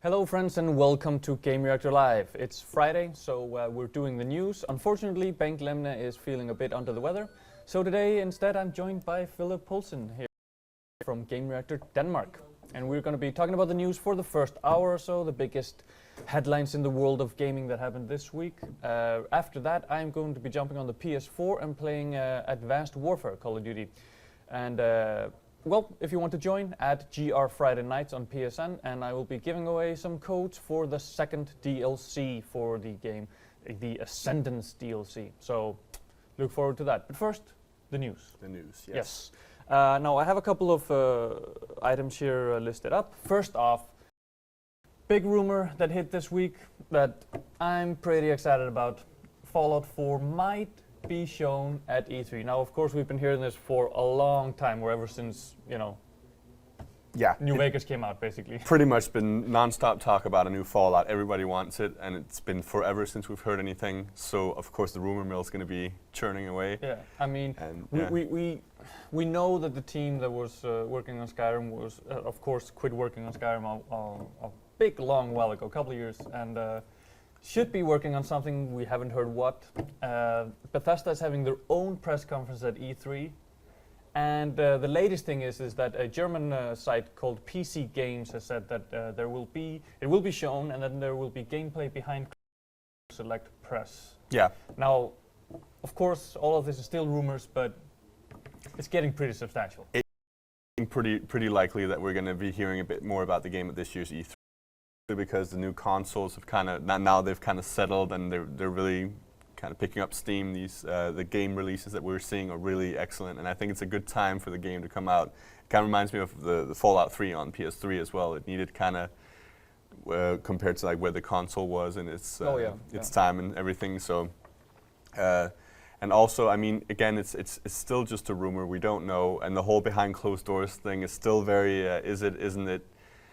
Hello friends and welcome to Game Reactor Live. It's Friday, so we're doing the news. Unfortunately, Bengt Lemne is feeling a bit under the weather. So today instead I'm joined by Philip Poulsen here from Game Reactor Denmark. And we're going to be talking about the news for the first hour or so, the biggest headlines in the world of gaming that happened this week. After that I'm going to be jumping on the PS4 and playing Advanced Warfare Call of Duty. And well, if you want to join, add GR Friday Nights on PSN, and I will be giving away some codes for the second DLC for the game, the Ascendance DLC. So, look forward to that. But first, the news. The news, yes. Now, I have a couple of items here listed up. First off, big rumor that hit this week that I'm pretty excited about. Fallout 4 might be shown at E3. Now, of course, we've been hearing this for a long time, or ever since, New Vegas came out, basically. Pretty much been non-stop talk about a new Fallout. Everybody wants it, and it's been forever since we've heard anything. So, of course, the rumor mill is going to be churning away. Yeah, I mean, we know that the team that was working on Skyrim was, of course, quit working on Skyrim a big, long while ago, a couple of years, and should be working on something. We haven't heard what. Bethesda is having their own press conference at E3, and the latest thing is that a German site called PC Games has said that it will be shown, and then there will be gameplay behind select press. Yeah. Now, of course, all of this is still rumors, but it's getting pretty substantial. It's pretty likely that we're going to be hearing a bit more about the game at this year's E3. Because the new consoles have now they've kind of settled, and they're really kind of picking up steam. These the game releases that we're seeing are really excellent, and I think it's a good time for the game to come out. It kind of reminds me of the Fallout 3 on PS3 as well. It needed kind of compared to like where the console was in its time and everything. So and also, I mean, again, it's still just a rumor. We don't know, and the whole behind closed doors thing is still very is it, isn't it?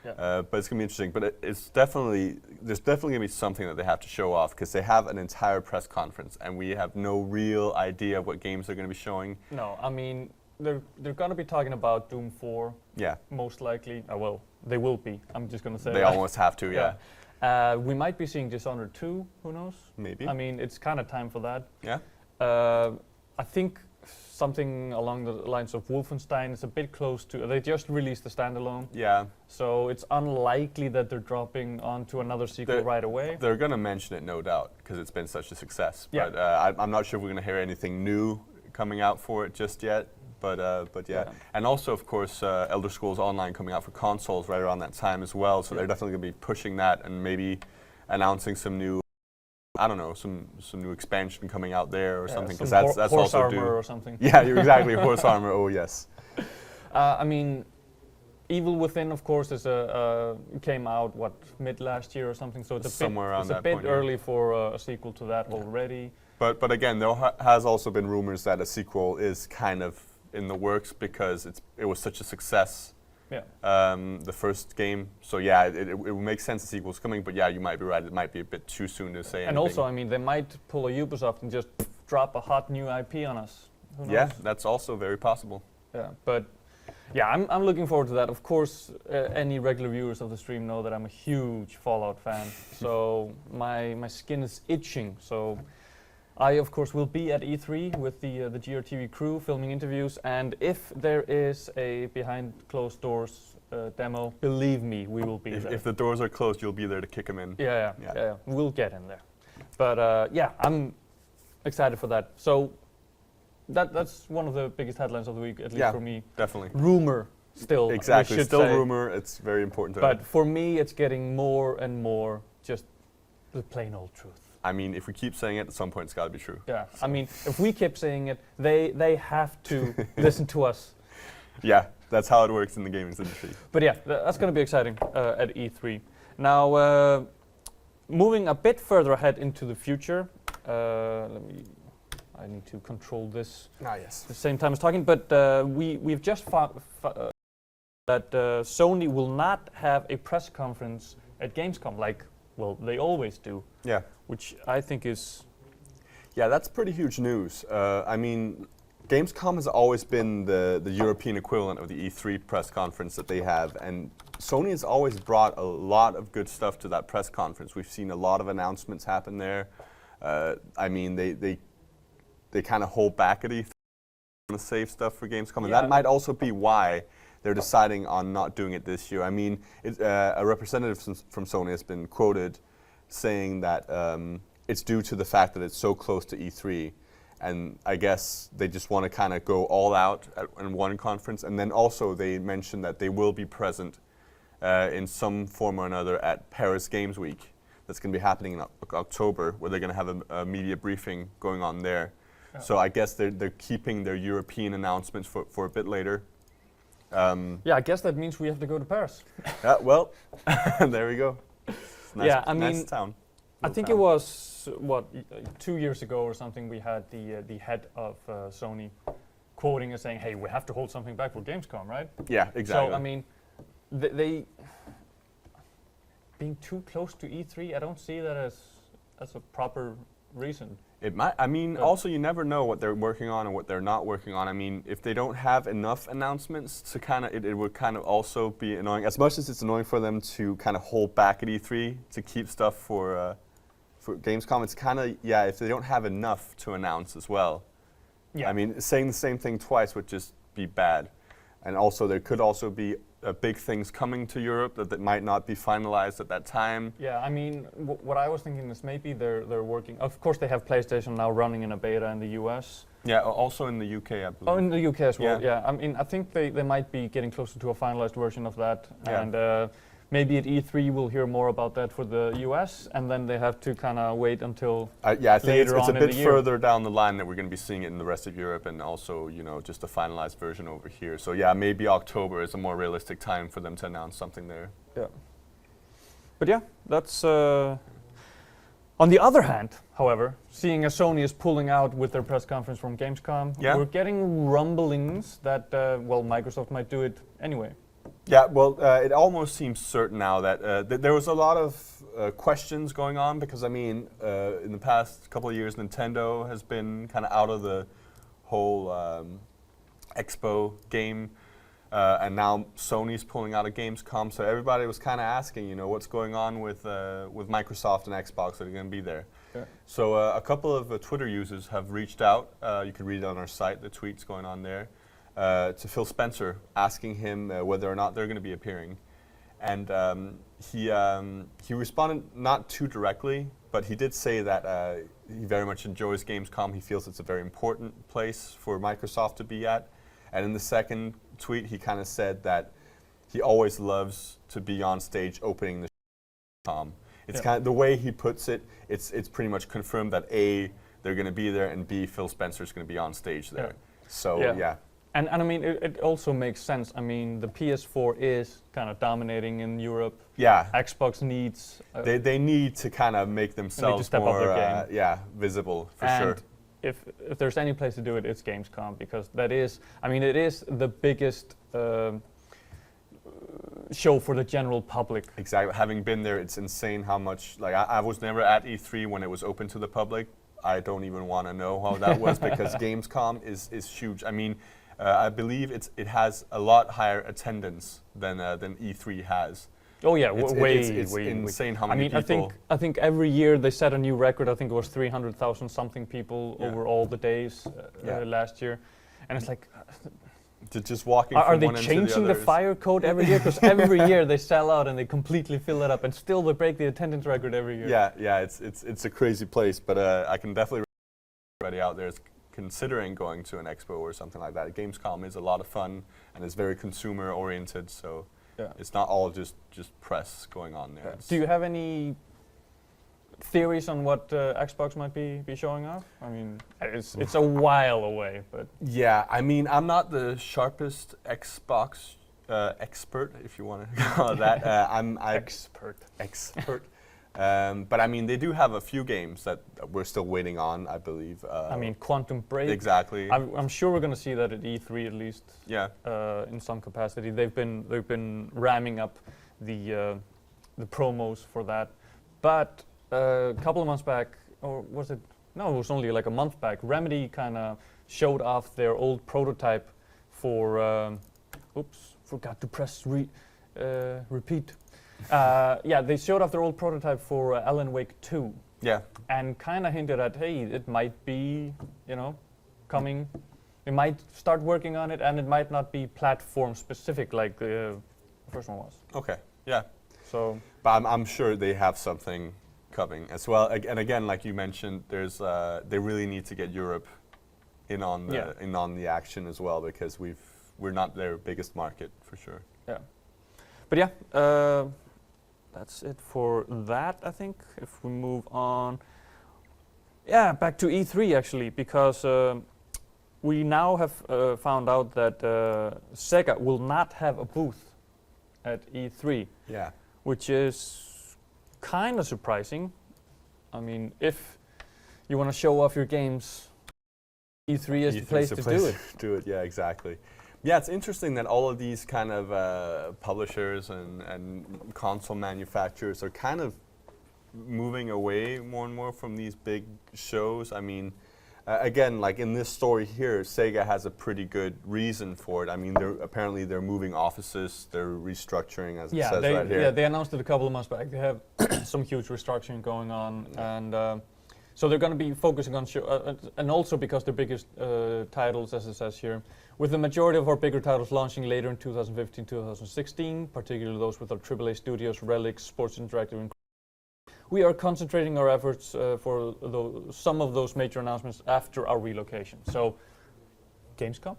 Yeah. But it's going to be interesting. But there's definitely going to be something that they have to show off, because they have an entire press conference, and we have no real idea of what games they're going to be showing. No, I mean, they're going to be talking about Doom 4. Yeah. Most likely. Well, they will be. I'm just going to say they almost have to. Yeah. We might be seeing Dishonored 2. Who knows? Maybe. I mean, it's kind of time for that. Yeah. I think something along the lines of Wolfenstein is a bit close to. They just released the standalone. Yeah. So it's unlikely that they're dropping onto another sequel right away. They're going to mention it, no doubt, because it's been such a success. Yeah. But I'm not sure if we're going to hear anything new coming out for it just yet. But yeah. And also, of course, Elder Scrolls Online coming out for consoles right around that time as well. So they're definitely going to be pushing that, and maybe announcing some new, I don't know, some new expansion coming out there or something, because that's horse also armor or something. Yeah, exactly, horse armor. Oh yes. I mean, Evil Within, of course, came out mid last year or something. So it's a bit early for a sequel to that already. But again, there has also been rumors that a sequel is kind of in the works, because it was such a success. Yeah. The first game, so yeah, it will make sense the sequel's coming, but yeah, you might be right, it might be a bit too soon to say anything. And also, I mean, they might pull a Ubisoft and just drop a hot new IP on us. Who knows? Yeah, that's also very possible. Yeah, but yeah, I'm looking forward to that. Of course, any regular viewers of the stream know that I'm a huge Fallout fan, so my skin is itching. So I, of course, will be at E3 with the GRTV crew filming interviews, and if there is a behind closed doors demo, believe me, we will be there. If the doors are closed, you'll be there to kick them in. Yeah. We'll get in there. But yeah, I'm excited for that. So that's one of the biggest headlines of the week, at least for me. Definitely. Rumor still. Exactly, still rumor. It's very important to But for me, it's getting more and more just the plain old truth. I mean, if we keep saying it, at some point it's got to be true. Yeah, so. I mean, if we keep saying it, they have to listen to us. Yeah, that's how it works in the gaming industry. But yeah, that's going to be exciting at E3. Now, moving a bit further ahead into the future, I need to control this yes. at the same time as talking, but we've just found that Sony will not have a press conference at Gamescom like, well, they always do. Yeah. Which I think is... Yeah, that's pretty huge news. I mean, Gamescom has always been the European equivalent of the E3 press conference that they have, and Sony has always brought a lot of good stuff to that press conference. We've seen a lot of announcements happen there. I mean, they kind of hold back at E3 to save stuff for Gamescom, and Yeah. that might also be why they're deciding on not doing it this year. I mean, a representative from Sony has been quoted saying that it's due to the fact that it's so close to E3, and I guess they just want to kind of go all out in one conference. And then also they mentioned that they will be present in some form or another at Paris Games Week. That's going to be happening in October, where they're going to have a media briefing going on there. Yeah. So I guess they're keeping their European announcements for a bit later. Yeah, I guess that means we have to go to Paris. Well, there we go. It's nice, Yeah, I nice mean, town. I Little think town. it was 2 years ago or something. We had the head of Sony quoting and saying, "Hey, we have to hold something back for Gamescom, right?" Yeah, exactly. So I mean, they being too close to E3, I don't see that as a proper reason. It might. I mean, But- also you never know what they're working on and what they're not working on. I mean, if they don't have enough announcements to kind of, it would kind of also be annoying. As much as it's annoying for them to kind of hold back at E3 to keep stuff for Gamescom, it's kind of, yeah, if they don't have enough to announce as well. Yeah. I mean, saying the same thing twice would just be bad. And also, there could also be big things coming to Europe that might not be finalized at that time. Yeah, I mean, what I was thinking is maybe they're working. Of course, they have PlayStation now running in a beta in the US. Yeah, also in the UK, I believe. Oh, in the UK as well. Yeah. Yeah, I mean, I think they might be getting closer to a finalized version of that, Yeah. and maybe at E3 we'll hear more about that for the US, and then they have to kind of wait until. Yeah, I think it's later a on in bit the year. further down the line that we're going to be seeing it in the rest of Europe, and also, you know, just a finalized version over here. So yeah, maybe October is a more realistic time for them to announce something there. Yeah. But yeah, that's. On the other hand, however, seeing as Sony is pulling out with their press conference from Gamescom, Yeah. we're getting rumblings that Microsoft might do it anyway. Yeah, well, it almost seems certain now that there was a lot of questions going on because, I mean, in the past couple of years, Nintendo has been kind of out of the whole Expo game, and now Sony's pulling out of Gamescom. So everybody was kind of asking, you know, what's going on with Microsoft and Xbox that are going to be there. Yeah. So a couple of Twitter users have reached out. You can read it on our site, the tweets going on there. To Phil Spencer, asking him whether or not they're going to be appearing, and he responded not too directly, but he did say that he very much enjoys Gamescom. He feels it's a very important place for Microsoft to be at, and in the second tweet, he kind of said that he always loves to be on stage opening the Gamescom. It's Yeah. kind of the way he puts it. It's pretty much confirmed that A, they're going to be there, and B, Phil Spencer's going to be on stage there. Yeah. So Yeah. yeah. And I mean, it also makes sense. I mean, the PS4 is kind of dominating in Europe. Yeah, Xbox needs. they need to kind of make themselves step up more their game. visible for and sure. if there's any place to do it, it's Gamescom, because that is, I mean, it is the biggest show for the general public. Exactly. Having been there, it's insane how much. Like I was never at E3 when it was open to the public. I don't even want to know how that was because Gamescom is huge. I mean, I believe it has a lot higher attendance than E3 has. Oh yeah, It's way insane how I many mean, people. I think every year they set a new record. I think it was 300,000 something people Yeah. over all the days Yeah. last year, and it's like, Just walking are from they one end to changing the the other. fire code every year? Because every year they sell out and they completely fill it up, and still they break the attendance record every year. Yeah, it's a crazy place, but I can definitely recommend everybody out there is considering going to an expo or something like that. Gamescom is a lot of fun and it's very consumer oriented, so Yeah. it's not all just press going on there. Do you have any theories on what Xbox might be showing off? I mean, it's a while away, but Yeah, I mean, I'm not the sharpest Xbox expert, if you want to call it that. I'm expert. expert. But I mean, they do have a few games that we're still waiting on, I believe. I mean, Quantum Break. exactly. I'm sure we're going to see that at E3 at least. Yeah, In some capacity, they've been ramming up the promos for that. But a couple of months back, or was it? No, it was only like a month back. Remedy kind of showed off their old prototype for. Oops, forgot to press repeat. Yeah, they showed off their old prototype for Alan Wake 2 Yeah, and kind of hinted at, hey, it might be, coming. We might start working on it, and it might not be platform specific like the first one was. okay, yeah. So But I'm sure they have something coming as well. And again, like you mentioned, they really need to get Europe in on the action as well, because we're not their biggest market for sure. yeah, but yeah, that's it for that. I think if we move on, yeah, back to E3 actually, because we now have found out that Sega will not have a booth at E3, Yeah. which is kind of surprising. I mean, if you want to show off your games, E3 is the place to do it. Do it, yeah, exactly. Yeah, it's interesting that all of these kind of publishers and console manufacturers are kind of moving away more and more from these big shows. I mean, again, like in this story here, Sega has a pretty good reason for it. I mean, they're moving offices, they're restructuring, as it says right here. Yeah, they announced it a couple of months back. They have some huge restructuring going on, and so they're going to be focusing on and also because their biggest titles, as it says here, with the majority of our bigger titles launching later in 2015, 2016, particularly those with our AAA studios, Relic, Sports Interactive, and we are concentrating our efforts for some of those major announcements after our relocation. So, Gamescom?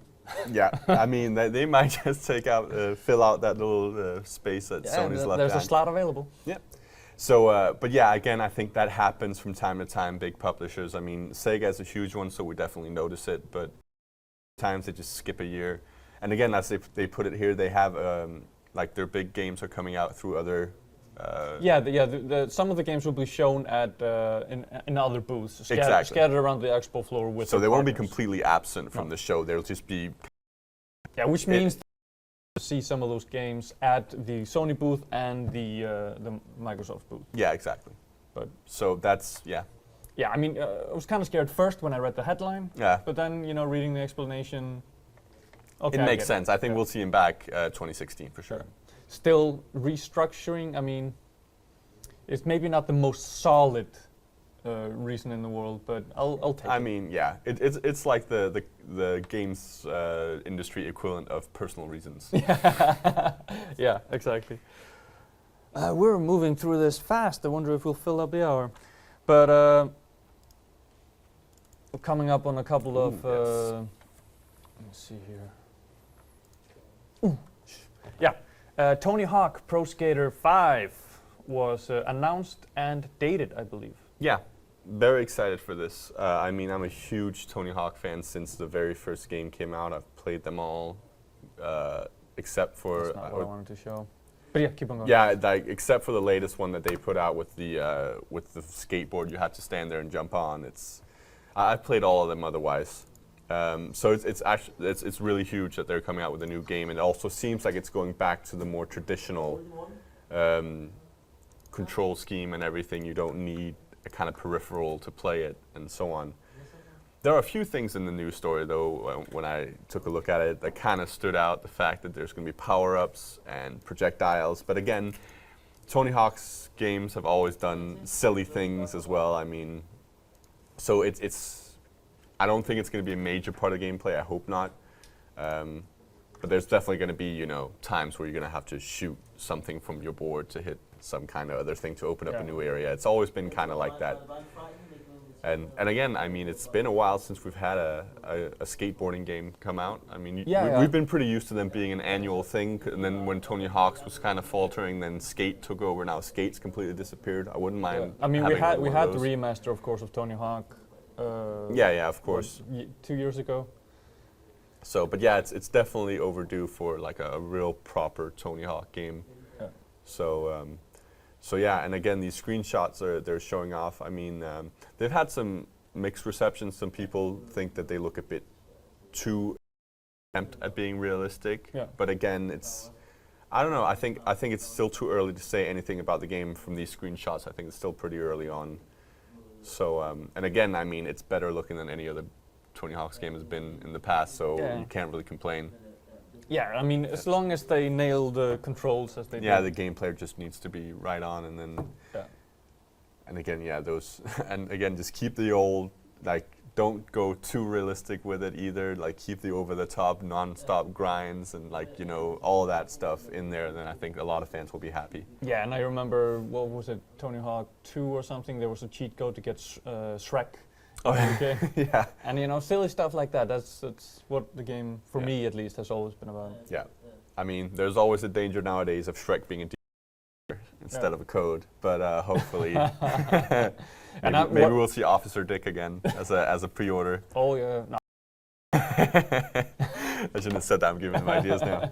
Yeah, I mean, they might just fill out that little space that Sony's left There's behind. a slot available. Yeah. So, but yeah, again, I think that happens from time to time, big publishers. I mean, Sega is a huge one, so we definitely notice it, but times they just skip a year. And again, as they put it here, they have, like their big games are coming out through other some of the games will be shown at in other booths, scattered around the expo floor with. So they won't be partners. Completely absent from the show. They'll just be. Yeah, which means to see some of those games at the Sony booth and the Microsoft booth. Yeah, exactly. But so that's yeah. Yeah, I mean, I was kind of scared first when I read the headline. Yeah. But then reading the explanation. Okay, it makes sense. I think we'll see him back 2016 for sure. Still restructuring. I mean, it's maybe not the most solid reason in the world, but I'll take it. I mean, yeah, it's like the games industry equivalent of personal reasons. Yeah, exactly. We're moving through this fast. I wonder if we'll fill up the hour, but coming up on a couple of. Yes. Let me see here. Yeah. Tony Hawk Pro Skater 5 was announced and dated, I believe. Yeah, very excited for this. I mean, I'm a huge Tony Hawk fan since the very first game came out. I've played them all, except for. That's not what I wanted to show. But yeah, keep on going. Yeah, like, except for the latest one that they put out with the skateboard you had to stand there and jump on. I've played all of them otherwise. So it's really huge that they're coming out with a new game, and it also seems like it's going back to the more traditional control scheme and everything. You don't need a kind of peripheral to play it, and so on. There are a few things in the news story, though, when I took a look at it, that kind of stood out. The fact that there's going to be power-ups and projectiles, but again, Tony Hawk's games have always done silly things as well. I mean, so I don't think it's going to be a major part of gameplay. I hope not. But there's definitely going to be, times where you're going to have to shoot something from your board to hit some kind of other thing to open up a new area. It's always been kind of like that. And again, I mean, it's been a while since we've had a skateboarding game come out. I mean, we've been pretty used to them being an annual thing. And then when Tony Hawk's was kind of faltering, then Skate took over. Now Skate's completely disappeared. I wouldn't mind. I mean, we had the remaster, of course, of Tony Hawk. Of course. 2 years ago. So, but yeah, it's definitely overdue for like a real proper Tony Hawk game. Yeah. So yeah, and again, these screenshots they're showing off. I mean, they've had some mixed reception. Some people think that they look a bit too attempt at being realistic. Yeah. But again, I don't know. I think it's still too early to say anything about the game from these screenshots. I think it's still pretty early on. So, and again, I mean, it's better looking than any other Tony Hawk's game has been in the past, so you can't really complain. Yeah, I mean, as long as they nail the controls as they Yeah, did. the gameplay just needs to be right on, and then Yeah. and again, yeah, those and again, just keep the old, like, don't go too realistic with it either. Like, keep the over-the-top, non-stop grinds and, like, you know, all that stuff in there. Then I think a lot of fans will be happy. Yeah, and I remember, what was it, Tony Hawk 2 or something? There was a cheat code to get Shrek. Oh, Okay. yeah, And you know, silly stuff like that. That's what the game, for Yeah. me at least, has always been about. yeah. I mean, there's always a danger nowadays of Shrek being a instead Yeah. of a code, but hopefully, And maybe we'll see Officer Dick again as a pre-order. Oh yeah. No. I shouldn't have said that. I'm giving them ideas now.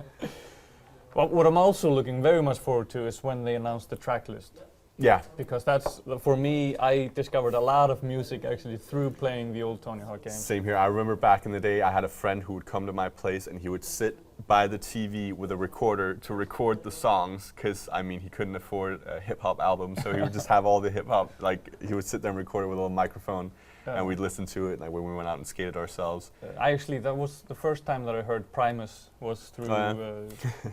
Well, what I'm also looking very much forward to is when they announce the track list, Yeah, because that's, for me, I discovered a lot of music actually through playing the old Tony Hawk games. same here. I remember back in the day, I had a friend who would come to my place and he would sit by the TV with a recorder to record the songs, because I mean he couldn't afford a hip hop album, so he would just have all the hip hop. Like, he would sit there and record it with a little microphone, and we'd listen to it. Like, when we went out and skated ourselves. I actually, that was the first time that I heard Primus was through. Oh, yeah?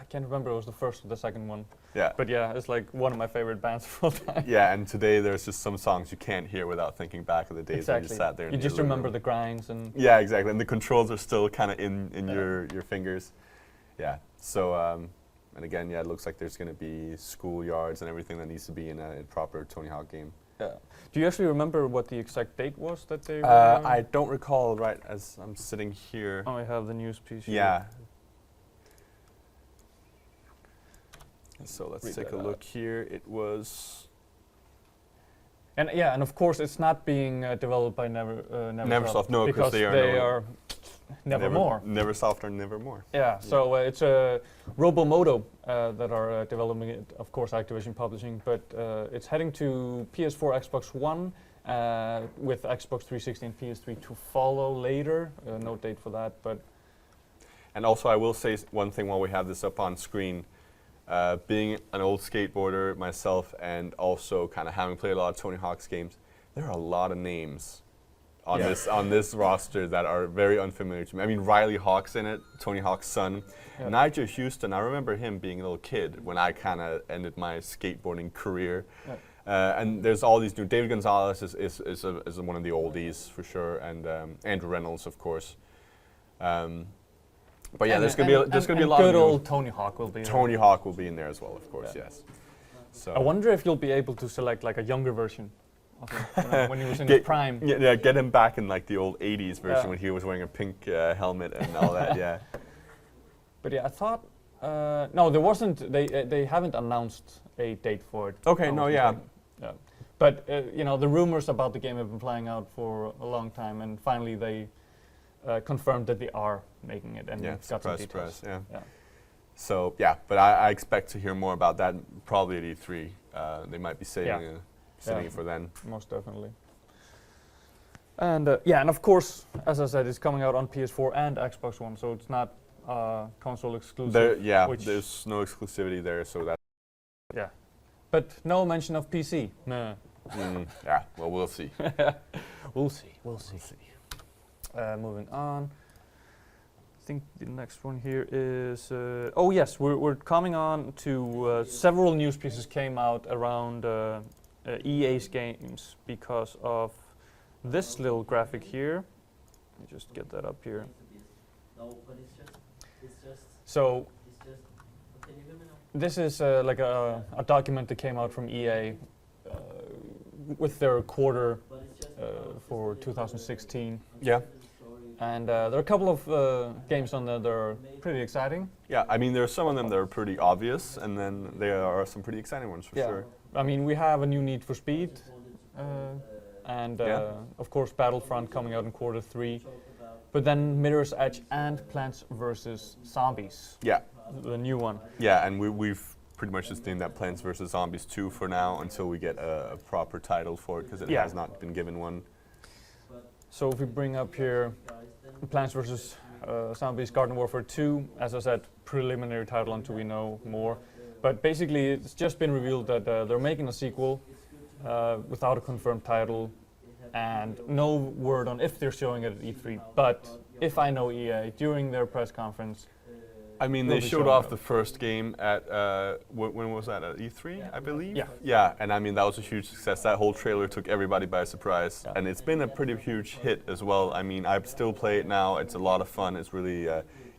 I can't remember if it was the first or the second one. Yeah. But yeah, it's like one of my favorite bands of all time. Yeah, and today there's just some songs you can't hear without thinking back of the days when you Exactly. sat there. In You your just living remember room. the grinds and. Yeah, exactly. And the controls are still kind of in your fingers. Yeah. So, and again, yeah, it looks like there's going to be schoolyards and everything that needs to be in a proper Tony Hawk game. Yeah. Do you actually remember what the exact date was that they? I don't recall right as I'm sitting here. Oh, I have the news piece. Here. Yeah. So let's Read take that a out. look here. It was And yeah, and of course it's not being developed by Neversoft, no, because they are they no- are Nevermore. Neversoft or Nevermore. Yeah, so it's Robomoto that are developing it, of course Activision Publishing, but it's heading to PS4, Xbox One, with Xbox 360 and PS3 to follow later. No date for that, but And also, I will say one thing while we have this up on screen. Being an old skateboarder myself, and also kind of having played a lot of Tony Hawk's games, there are a lot of names on Yeah. this roster that are very unfamiliar to me. I mean, Riley Hawk's in it, Tony Hawk's son. Yeah. Nigel Houston, I remember him being a little kid when I kind of ended my skateboarding career. Yeah. And there's all these new. David Gonzalez is one of the oldies for sure, and Andrew Reynolds, of course. But yeah, there's gonna be a lot good of new. old Tony Hawk will be Tony Hawk will be in there as well, of course. Yeah. Yes. So I wonder if you'll be able to select like a younger version of him, you know, when he was in Get- his prime. yeah, get him back in like the old '80s version Yeah. when he was wearing a pink helmet and all that. Yeah. But yeah, I thought no, there wasn't. They haven't announced a date for it. Okay. I No. was Yeah. mistaken. Yeah. But you know, the rumors about the game have been playing out for a long time, and finally they confirmed that they are making it and Yeah. got some Surprise, details. surprise. Yeah. Yeah. So yeah, but I expect to hear more about that probably at E3. They might be saving Yeah. saving Yeah. it for then. Most definitely. And yeah, and of course, as I said, it's coming out on PS4 and Xbox One, so it's not console exclusive. There, yeah. which- There's no exclusivity there, so that. Yeah, but no mention of PC. No. Yeah. Well, we'll see. We'll see. We'll see. Moving on. I think the next one here is. Oh yes, we're coming on to several news pieces came out around EA's games because of this little graphic here. Let me just get that up here. No, but it's just, So can you hear me now? this is like a document that came out from EA with their quarter But it's just for 2016. Yeah. And there are a couple of games on there that are pretty exciting. Yeah. I mean, there are some of them that are pretty obvious, and then there are some pretty exciting ones for Yeah. sure. I mean, we have a new Need for Speed, and Yeah. of course Battlefront coming out in quarter 3. But then Mirror's Edge and Plants vs. Zombies, Yeah. the new one. Yeah, and we've pretty much just named that Plants vs. Zombies 2 for now until we get a proper title for it, because it Yeah. has not been given one. So if we bring up here Plants vs. Zombies Garden Warfare 2, as I said, preliminary title until we know more. But basically it's just been revealed that they're making a sequel without a confirmed title, and no word on if they're showing it at E3. But if I know EA, during their press conference, I mean, will they be showed showing off up. the first game at when was that? At E3, I believe. Yeah. Yeah, and I mean that was a huge success. That whole trailer took everybody by surprise, Yeah. and it's been a pretty huge hit as well. I mean, I still play it now. It's a lot of fun. It's really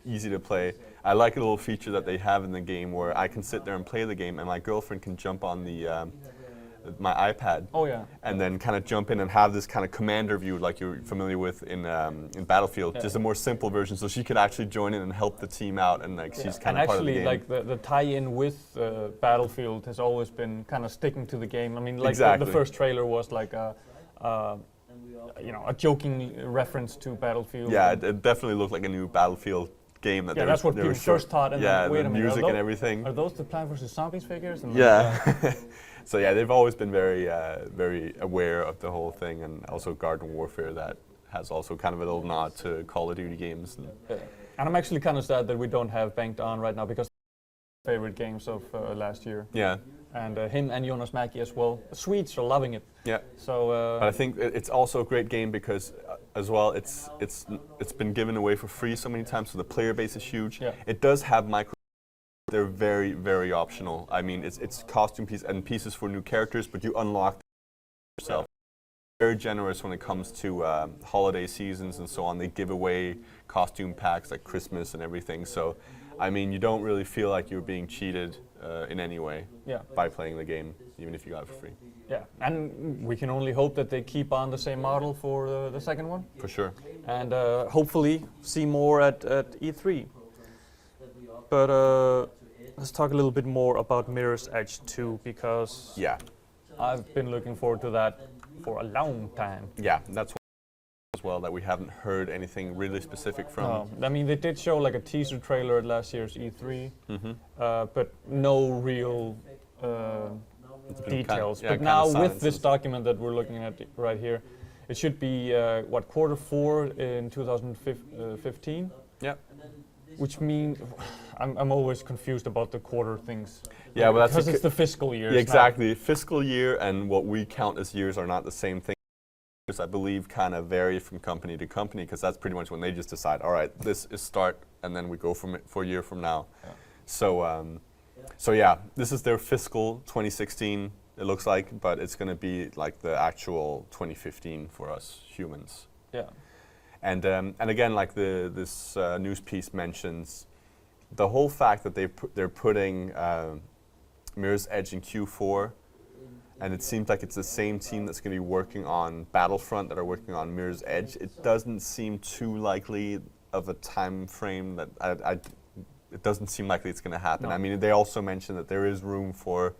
easy to play. I like a little feature that they have in the game where I can sit there and play the game, and my girlfriend can jump on the my iPad. Oh yeah. And then kind of jump in and have this kind of commander view like you're familiar with in Battlefield, Yeah. just a more simple version, so she could actually join in and help the team out, and like she's kind And of part of the actually, game. like the tie-in with Battlefield has always been kind of sticking to the game. I mean, like Exactly. the first trailer was like a joking reference to Battlefield. Yeah, and it definitely looked like a new Battlefield game. yeah, that's what they were people first thought. And yeah, then, wait the a minute, music and everything. Are those the Plant vs Zombies figures? And Yeah. So yeah, they've always been very aware of the whole thing, and also Garden Warfare that has also kind of a little nod to Call of Duty games. And I'm actually kind of sad that we don't have Banked On right now, because favorite games of last year. Yeah. And him and Jonas Mäki as well. The Swedes are loving it. Yeah. So. But I think it's also a great game because, as well, it's been given away for free so many times, so the player base is huge. Yeah. It does have micro. They're very optional. I mean, it's costume pieces for new characters, but you unlock them yourself. Very generous when it comes to holiday seasons and so on. They give away costume packs like Christmas and everything. So, I mean, you don't really feel like you're being cheated in any way by playing the game, even if you got it for free. Yeah, and we can only hope that they keep on the same model for the second one. For sure. And hopefully see more at E3. But let's talk a little bit more about Mirror's Edge 2, because Yeah. I've been looking forward to that for a long time. Yeah, that's one as well that we haven't heard anything really specific from. I mean, they did show like a teaser trailer at last year's E3, Mm-hmm. but no real details. But now with this document that we're looking at right here, it should be Q4 in 2015. Yeah. Which means I'm always confused about the quarter things. Yeah, but that's because it's the fiscal year. Yeah, exactly. Fiscal year and what we count as years are not the same thing. I believe kind of vary from company to company, because that's pretty much when they just decide, all right, this is start, and then we go from it for a year from now. Yeah. So yeah, this is their fiscal 2016. It looks like, but it's going to be like the actual 2015 for us humans. Yeah. And again, like this news piece mentions, the whole fact that they're putting Mirror's Edge in Q4, and it seems like it's the same team that's going to be working on Battlefront that are working on Mirror's Edge. It doesn't seem too likely of a time frame that it doesn't seem likely it's going to happen. No. I mean, they also mentioned that there is room for,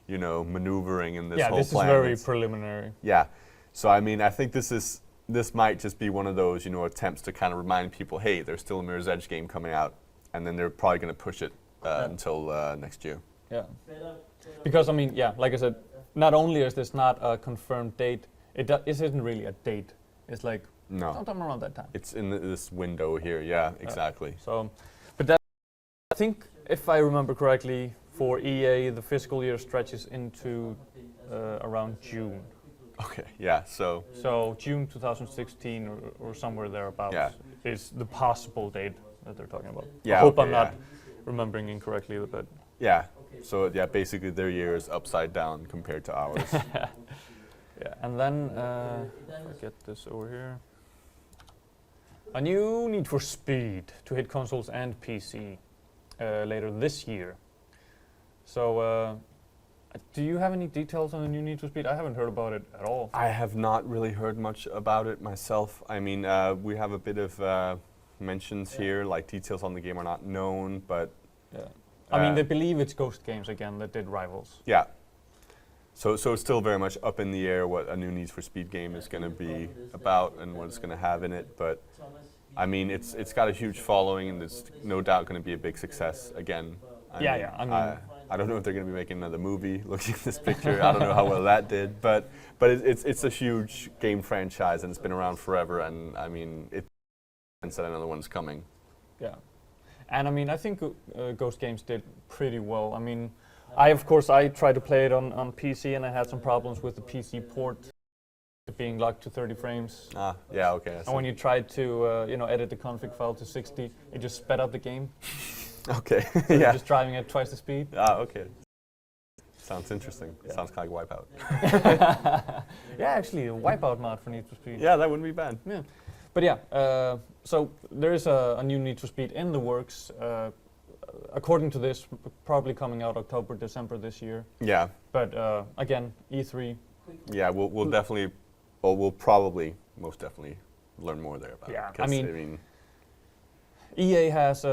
maneuvering in this whole plan. Yeah, this is very preliminary. Yeah, so I mean, I think this might just be one of those, attempts to kind of remind people, hey, there's still a Mirror's Edge game coming out, and then they're probably going to push it until next year. Yeah. Because, I mean, yeah, like I said, not only is this not a confirmed date, it isn't really a date. It's like sometime around that time. It's in this window here, yeah, exactly. But that, I think, if I remember correctly, for EA, the fiscal year stretches into around June. Okay, yeah, so June 2016 or somewhere thereabouts is the possible date that they're talking about. Yeah, I hope I'm not remembering incorrectly, but yeah. So yeah, basically their year is upside down compared to ours. yeah, and then if I get this over here, a new Need for Speed to hit consoles and PC later this year. So. Do you have any details on the new Need for Speed? I haven't heard about it at all. I have not really heard much about it myself. I mean, we have a bit of mentions here, like details on the game are not known, but... Yeah. I mean, they believe it's Ghost Games again that did Rivals. Yeah. So it's still very much up in the air what a new Need for Speed game is going to be about and what it's going to have in it, but I mean, it's got a huge following, and it's no doubt going to be a big success again. I mean, I don't know if they're going to be making another movie. Looking at this picture, I don't know how well that did, but it's a huge game franchise, and it's been around forever. And I mean, it makes sense that another one's coming. Yeah, and I mean, I think Ghost Games did pretty well. I mean, I tried to play it on PC, and I had some problems with the PC port being locked to 30 frames. Yeah, okay. And when you tried to edit the config file to 60, it just sped up the game. Okay. So you're Yeah. just driving at twice the speed. Ah, okay. Sounds interesting. Yeah. Sounds kind of like Wipeout. Yeah, actually, a Wipeout mod for Need for Speed. Yeah, that wouldn't be bad. But yeah, so there is a new Need for Speed in the works. According to this, probably coming out October, December this year. Yeah. But again, E3. Yeah, we'll definitely, well, we'll probably, most definitely, learn more there about Yeah, it. I 'Cause, mean, EA has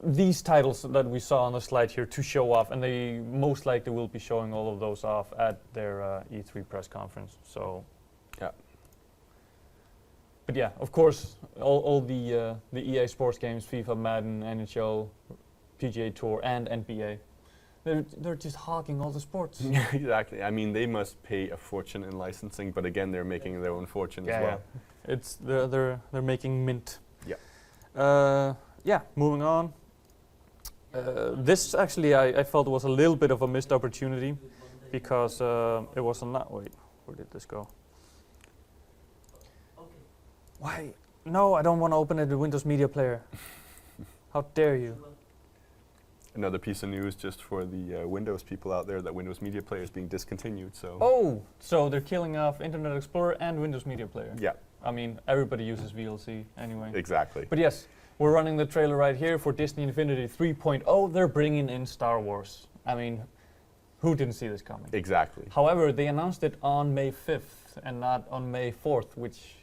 these titles that we saw on the slide here to show off, and they most likely will be showing all of those off at their E3 press conference. So, yeah. But yeah, of course, all the EA Sports games, FIFA, Madden, NHL, PGA Tour, and NBA, they're just hogging all the sports. Yeah, exactly. I mean, they must pay a fortune in licensing, but again, they're making their own fortune as well. Yeah. It's they're making mint. Yeah. Yeah. Moving on. This actually I felt was a little bit of a missed opportunity because it was a not. Wait, where did this go? Okay. Why? No, I don't want to open it in Windows Media Player. How dare you? Another piece of news just for the Windows people out there, that Windows Media Player is being discontinued. So. Oh, so they're killing off Internet Explorer and Windows Media Player. Yeah. I mean, everybody uses VLC anyway. Exactly. But yes, we're running the trailer right here for Disney Infinity 3.0. They're bringing in Star Wars. I mean, who didn't see this coming? Exactly. However, they announced it on May 5th and not on May 4th, which...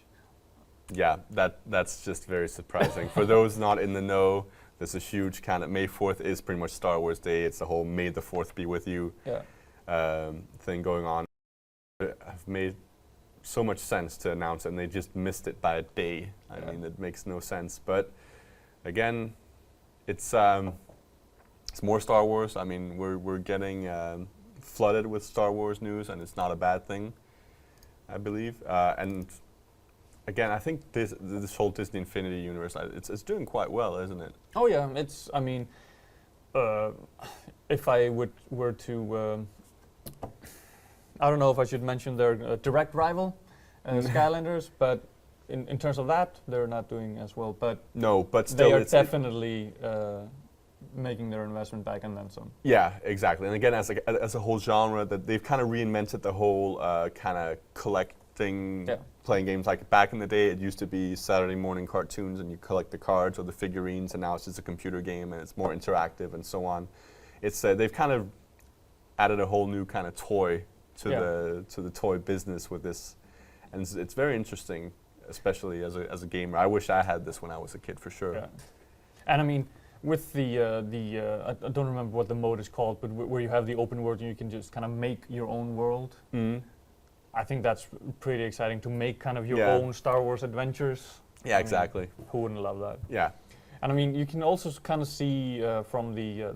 Yeah, that's just very surprising. For those not in the know, there's a huge kind of May 4th is pretty much Star Wars Day. It's the whole May the 4th be with you thing going on. Have made so much sense to announce it, and they just missed it by a day. I mean, it makes no sense. But again, it's more Star Wars. I mean, we're getting flooded with Star Wars news, and it's not a bad thing, I believe. And again, I think this whole Disney Infinity universe, it's doing quite well, isn't it? Oh yeah, it's, I mean, if I were to, I don't know if I should mention their direct rival, Skylanders, but in terms of that, they're not doing as well. But no, but still, they are definitely making their investment back and then some. Yeah, exactly. And again, as a whole genre, that they've kind of reinvented the whole kind of collecting, playing games. Like back in the day, it used to be Saturday morning cartoons, and you collect the cards or the figurines, and now it's just a computer game, and it's more interactive and so on. It's they've kind of added a whole new kind of toy to the toy business with this, and it's very interesting, especially as a gamer. I wish I had this when I was a kid, for sure. Yeah. And I mean, with the I don't remember what the mode is called, but where you have the open world and you can just kind of make your own world. I think that's pretty exciting, to make kind of your own Star Wars adventures. Yeah, exactly. Who wouldn't love that? Yeah. And I mean, you can also kind of see from the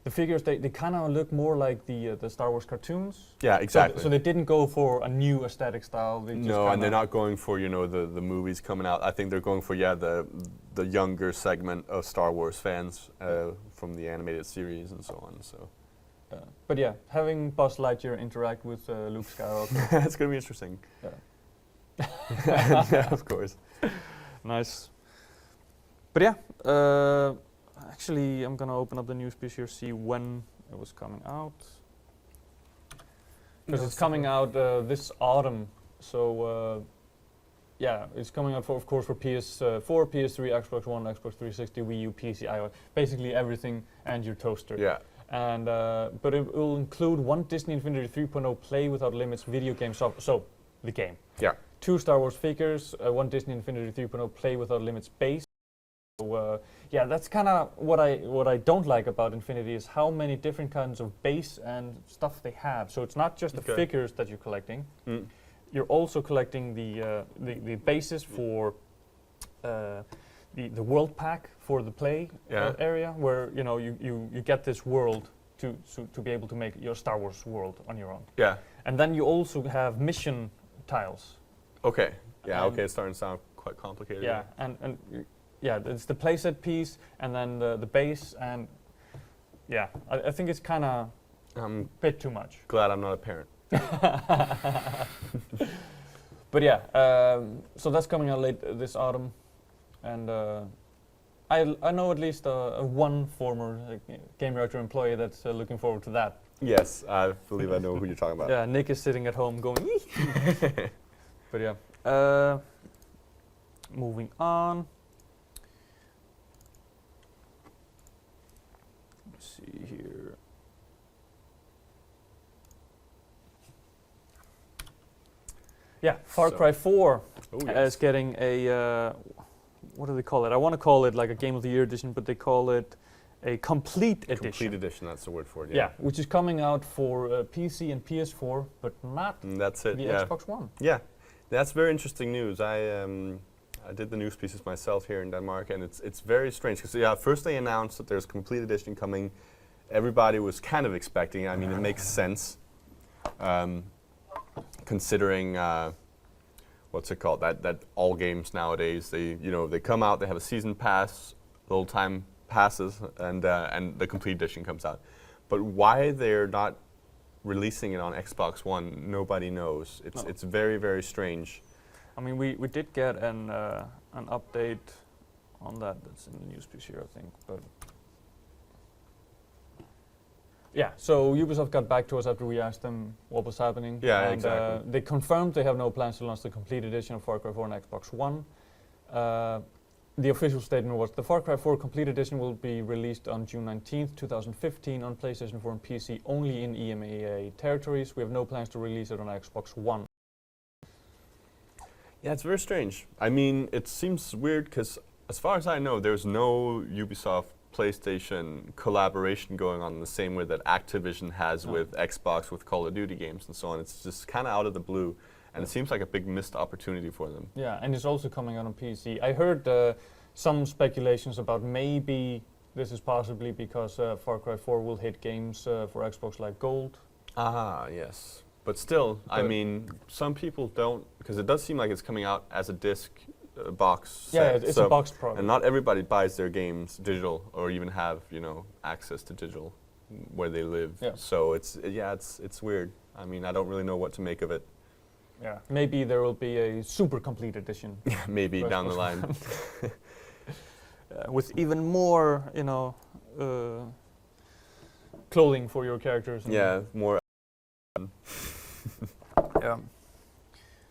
figures, they kind of look more like the Star Wars cartoons. Yeah, exactly. So they didn't go for a new aesthetic style. They just no, and they're not going for, you know, the movies coming out. I think they're going for the younger segment of Star Wars fans from the animated series and so on. So. But yeah, having Buzz Lightyear interact with Luke Skywalker. It's going to be interesting. Yeah. Yeah, of course. Nice. But yeah, actually I'm going to open up the news piece here, see when it was coming out. Because it's coming out this autumn. So yeah, it's coming out, of course, for PS4, PS3, Xbox One, Xbox 360, Wii U, PC, iOS. Basically everything and your toaster. Yeah. And but it will include one Disney Infinity 3.0 Play Without Limits video game so the game. Yeah. 2 Star Wars figures, one Disney Infinity 3.0 Play Without Limits base. So yeah, that's kind of what I don't like about Infinity, is how many different kinds of base and stuff they have. So it's not just the figures that you're collecting. You're also collecting the bases for the world pack for the play area, where you get this world to be able to make your Star Wars world on your own. Yeah. And then you also have mission tiles. Okay. Yeah. Okay. It's starting to sound quite complicated. Yeah. And yeah, it's the playset piece, and then the base, and yeah, I think it's kind of a bit too much. Glad I'm not a parent. But yeah, so that's coming out late this autumn. And I know at least one former Game Reactor employee that's looking forward to that. Yes, I believe I know who you're talking about. Yeah, Nick is sitting at home going, "Eek." But yeah. Moving on. Let's see here. Yeah, Far So- Cry 4 Oh, is getting a, what do they call it? I want to call it like a Game of the Year edition, but they call it a complete edition. Complete edition, that's the word for it. Yeah, which is coming out for PC and PS4, but not And that's it. the Yeah. Xbox One. Yeah, that's very interesting news. I did the news pieces myself here in Denmark, and it's very strange because first they announced that there's a complete edition coming. Everybody was kind of expecting. I mean, it makes sense, considering what's it called? That all games nowadays they come out, they have a season pass, little time passes, and the complete edition comes out. But why they're not releasing it on Xbox One, nobody knows. It's very, very strange. I mean, we did get an update on that. That's in the news piece here, I think. But yeah, so Ubisoft got back to us after we asked them what was happening. Yeah, and exactly. they confirmed they have no plans to launch the complete edition of Far Cry 4 on Xbox One. The official statement was the Far Cry 4 complete edition will be released on June 19th, 2015 on PlayStation 4 and PC only in EMEA territories. We have no plans to release it on Xbox One. Yeah, it's very strange. I mean, it seems weird because, as far as I know, there's no Ubisoft PlayStation collaboration going on in the same way that Activision has No. with Xbox, with Call of Duty games and so on. It's just kind of out of the blue, and it seems like a big missed opportunity for them. Yeah, and it's also coming out on PC. I heard some speculations about maybe this is possibly because Far Cry 4 will hit games for Xbox like Gold. Ah, yes. But still, I But- mean, some people don't, because it does seem like it's coming out as a disc box Yeah, set. it's so- a box product. And not everybody buys their games digital or even have, access to digital where they live. Yeah. So it's weird. I mean, I don't really know what to make of it. Yeah, maybe there will be a super complete edition Maybe for down the Xbox line. with even more, clothing for your characters. and- Yeah, more. Yeah.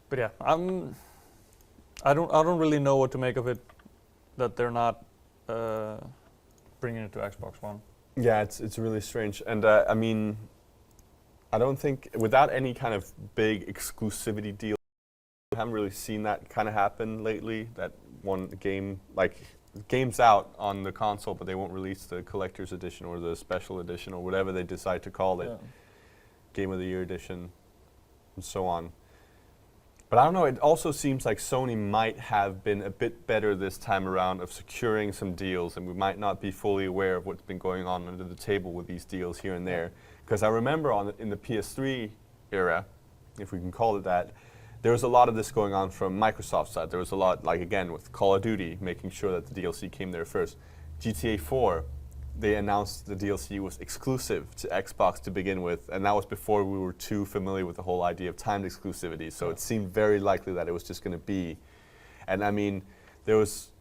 But yeah, I don't really know what to make of it that they're not bringing it to Xbox One. Yeah, it's really strange. And I mean, I don't think, without any kind of big exclusivity deal, I haven't really seen that kind of happen lately. That one game, like, game's out on the console, but they won't release the collector's edition or the special edition or whatever they decide to call it, Yeah. Game of the Year edition, and so on. But I don't know, it also seems like Sony might have been a bit better this time around of securing some deals, and we might not be fully aware of what's been going on under the table with these deals here and there. Because I remember in the PS3 era, if we can call it that, there was a lot of this going on from Microsoft's side. There was a lot, like again, with Call of Duty, making sure that the DLC came there first. GTA 4, they announced the DLC was exclusive to Xbox to begin with, and that was before we were too familiar with the whole idea of timed exclusivity. So it seemed very likely that it was just going to be. And I mean, it was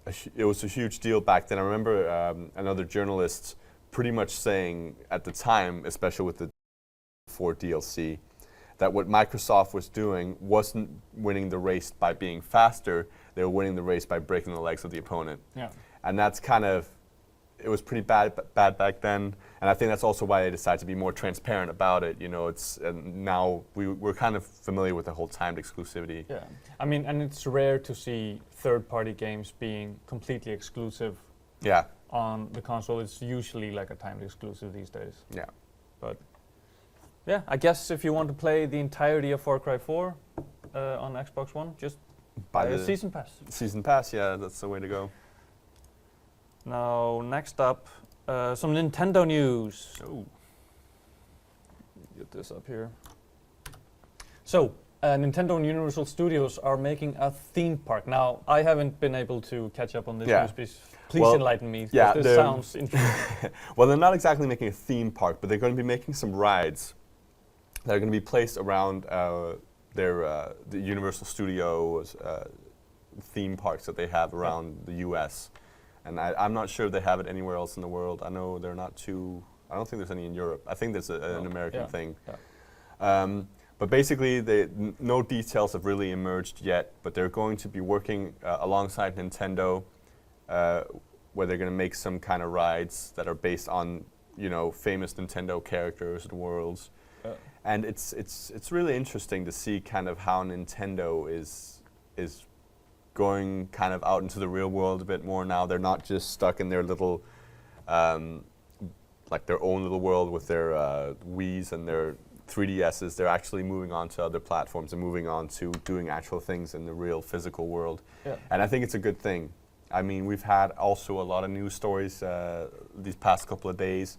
a huge deal back then. I remember another journalist pretty much saying at the time, especially with the 4 DLC, that what Microsoft was doing wasn't winning the race by being faster, they were winning the race by breaking the legs of the opponent. Yeah. And that's kind of, it was pretty bad back then, and I think that's also why they decided to be more transparent about it. And now we're kind of familiar with the whole timed exclusivity. Yeah. I mean, and it's rare to see third-party games being completely exclusive Yeah, on the console. It's usually like a timed exclusive these days. yeah. But yeah, I guess if you want to play the entirety of Far Cry 4 on Xbox One, just buy a season pass. Season pass, yeah, that's the way to go. Now, next up, some Nintendo news. Oh. Get this up here. So, Nintendo and Universal Studios are making a theme park. Now, I haven't been able to catch up on this Yeah. news piece. Please Well, enlighten me. 'Cause yeah, this they're- sounds interesting. Well, they're not exactly making a theme park, but they're going to be making some rides that are going to be placed around the Universal Studios theme parks that they have around the U.S. and I'm not sure they have it anywhere else in the world. I know they're not too. I don't think there's any in Europe. I think there's an American Yeah. thing. Yeah. But basically, no details have really emerged yet. But they're going to be working alongside Nintendo, where they're going to make some kind of rides that are based on, you know, famous Nintendo characters and worlds. And it's really interesting to see kind of how Nintendo is going kind of out into the real world a bit more now. They're not just stuck in their little, like their own little world with their Wiis and their 3DSs. They're actually moving on to other platforms and moving on to doing actual things in the real physical world. Yeah. And I think it's a good thing. I mean, we've had also a lot of news stories these past couple of days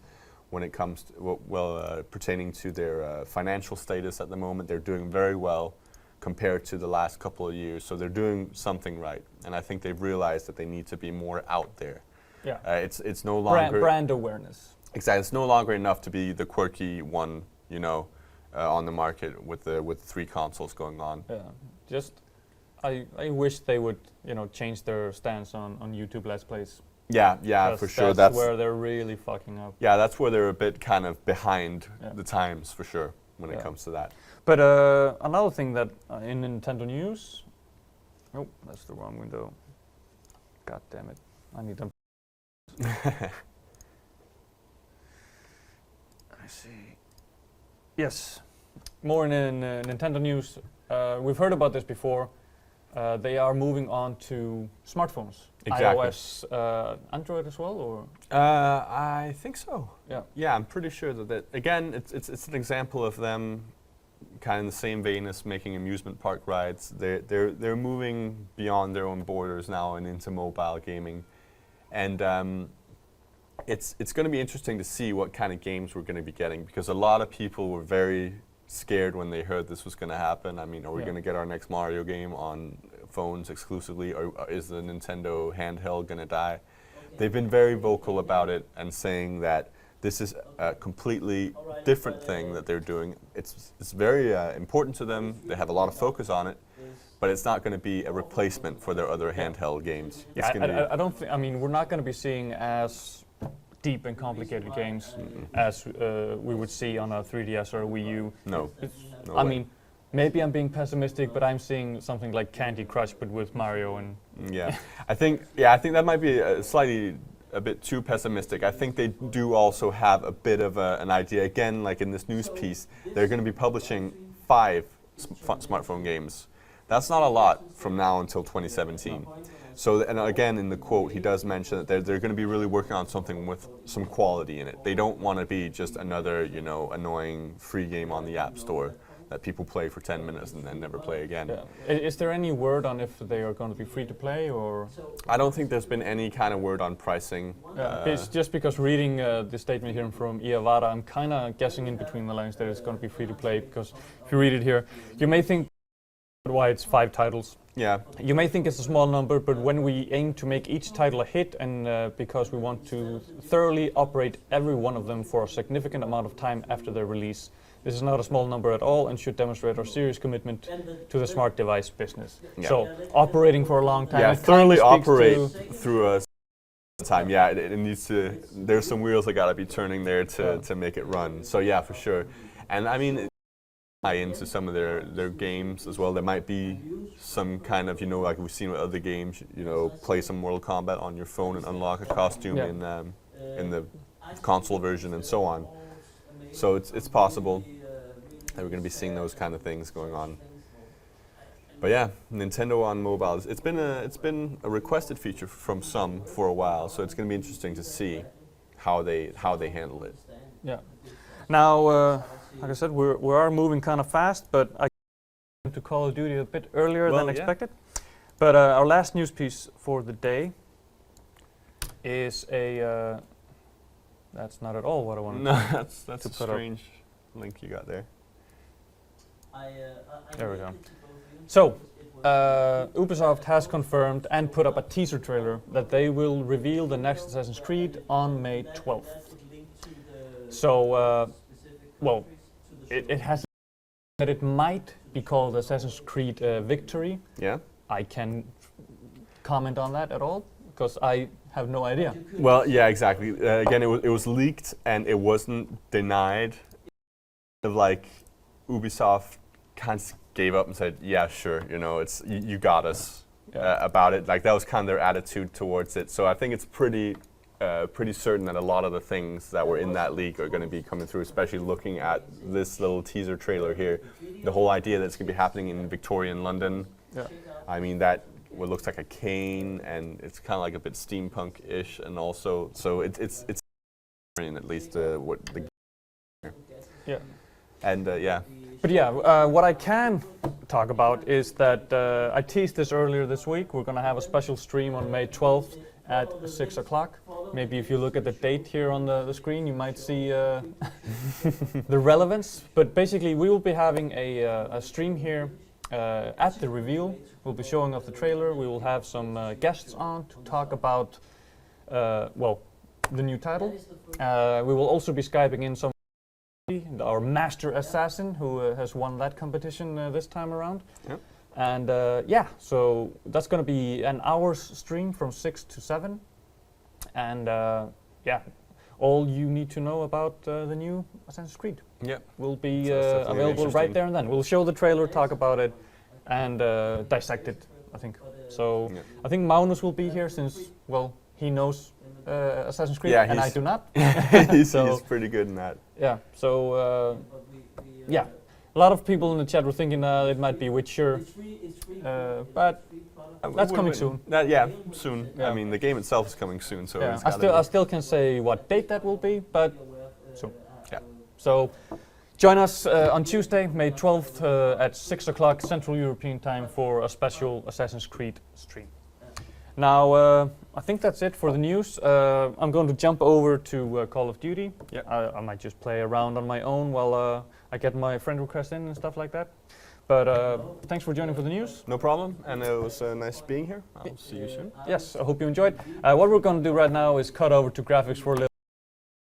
when it comes to, pertaining to their financial status at the moment. They're doing very well compared to the last couple of years. So they're doing something right. And I think they've realized that they need to be more out there. Yeah. It's no longer... Brand awareness. Exactly. It's no longer enough to be the quirky one, you know, on the market with the 3 consoles going on. Yeah. Just, I wish they would, you know, change their stance on YouTube Let's Plays. Yeah, for sure. That's where they're really fucking up. Yeah, that's where they're a bit kind of behind Yeah. the times, for sure, when it Yeah. comes to that. But another thing that in Nintendo news, oh, that's the wrong window. God damn it! I need them. I see. Yes, more in Nintendo news. We've heard about this before. They are moving on to smartphones. Exactly. iOS, Android as well, or? I think so. Yeah. Yeah, I'm pretty sure that again, it's an example of them kind of in the same vein as making amusement park rides. They're moving beyond their own borders now and into mobile gaming, and it's going to be interesting to see what kind of games we're going to be getting, because a lot of people were very scared when they heard this was going to happen. I mean, are we Yeah. going to get our next Mario game on phones exclusively, or is the Nintendo handheld going to die? They've been very vocal about it and saying that this is a completely different thing that they're doing. It's very important to them. They have a lot of focus on it, but it's not going to be a replacement for their other handheld games. It's Yeah, gonna be I don't think. I mean, we're not going to be seeing as deep and complicated games as we would see on a 3DS or a Wii U. no. no I way. mean, maybe I'm being pessimistic, but I'm seeing something like Candy Crush, but with Mario and. Yeah, I think that might be a bit too pessimistic. I think they do also have a bit of an idea. Again, like in this news piece, they're going to be publishing 5 smartphone games. That's not a lot from now until 2017. So, and again, in the quote, he does mention that they're going to be really working on something with some quality in it. They don't want to be just another, you know, annoying free game on the App Store that people play for 10 minutes and then never play again. Yeah. Is there any word on if they are going to be free to play or? I don't think there's been any kind of word on pricing. It's just because reading the statement here from Iwata, I'm kind of guessing in between the lines that it's going to be free to play, because if you read it here, you may think why it's 5 titles. Yeah. You may think it's a small number, but when we aim to make each title a hit, and because we want to thoroughly operate every one of them for a significant amount of time after their release, this is not a small number at all and should demonstrate our serious commitment to the smart device business. Yeah. So, operating for a long time. Yeah, it kinda thoroughly speaks operate to- through a time. Yeah, it needs to. There's some wheels that gotta be turning there to make it run. So yeah, for sure. And I mean, tie into some of their games as well. There might be some kind of, you know, like we've seen with other games, you know, play some Mortal Kombat on your phone and unlock a costume Yeah. in the console version and so on. So it's possible that we're going to be seeing those kind of things going on. But yeah, Nintendo on mobile, it's been a requested feature from some for a while. So it's going to be interesting to see how they handle it. Yeah. Now, like I said, we are moving kind of fast, but I came to Call of Duty a bit earlier Well, than yeah. expected. But our last news piece for the day is a. That's not at all what I wanted. No, that's to a put up. strange link you got there. There we go. So, Ubisoft has confirmed and put up a teaser trailer that they will reveal the next Assassin's Creed on May 12th. So, well, it has that it might be called Assassin's Creed Victory. Yeah. I can comment on that at all Because I have no idea. Well, yeah, exactly. Again, it was leaked and it wasn't denied. Of like Ubisoft kind of gave up and said, "Yeah, sure, you know, it's you got us about it." Like that was kind of their attitude towards it. So I think it's pretty certain that a lot of the things that were in that leak are going to be coming through. Especially looking at this little teaser trailer here, the whole idea that it's going to be happening in Victorian London. Yeah. I mean that. What looks like a cane, and it's kind of like a bit steampunk-ish, and also so it's at least what the Yeah. and yeah. But yeah, what I can talk about is that I teased this earlier this week. We're going to have a special stream on May 12th at 6 o'clock. Maybe if you look at the date here on the screen, you might see the relevance. But basically, we will be having a stream here at the reveal. We'll be showing off the trailer. We will have some guests on to talk about, well, the new title. We will also be Skyping in some our master assassin who has won that competition this time around. Yep. And yeah, so that's going to be an hour's stream from 6 to 7. And yeah, all you need to know about the new Assassin's Creed Yep. will be So it's definitely available right interesting. there and then. We'll show the trailer, talk about it, and dissect it, I think. So Yeah. I think Magnus will be here since, well, he knows Assassin's Creed, Yeah, and I he's- do not. he's So- pretty good in that. Yeah, so yeah. A lot of people in the chat were thinking it might be Witcher, but that's coming soon. Yeah, soon. Yeah. I mean, the game itself is coming soon, so Yeah, it's I gotta still can say what date that will be, but soon. Yeah. So join us on Tuesday, May 12th at 6 o'clock Central European Time for a special Assassin's Creed stream. Now, I think that's it for the news. I'm going to jump over to Call of Duty. Yeah. I might just play around on my own while I get my friend request in and stuff like that. But thanks for joining for the news. No problem, and it was nice being here. I'll see you soon. Yes, I hope you enjoyed. What we're going to do right now is cut over to graphics for a little.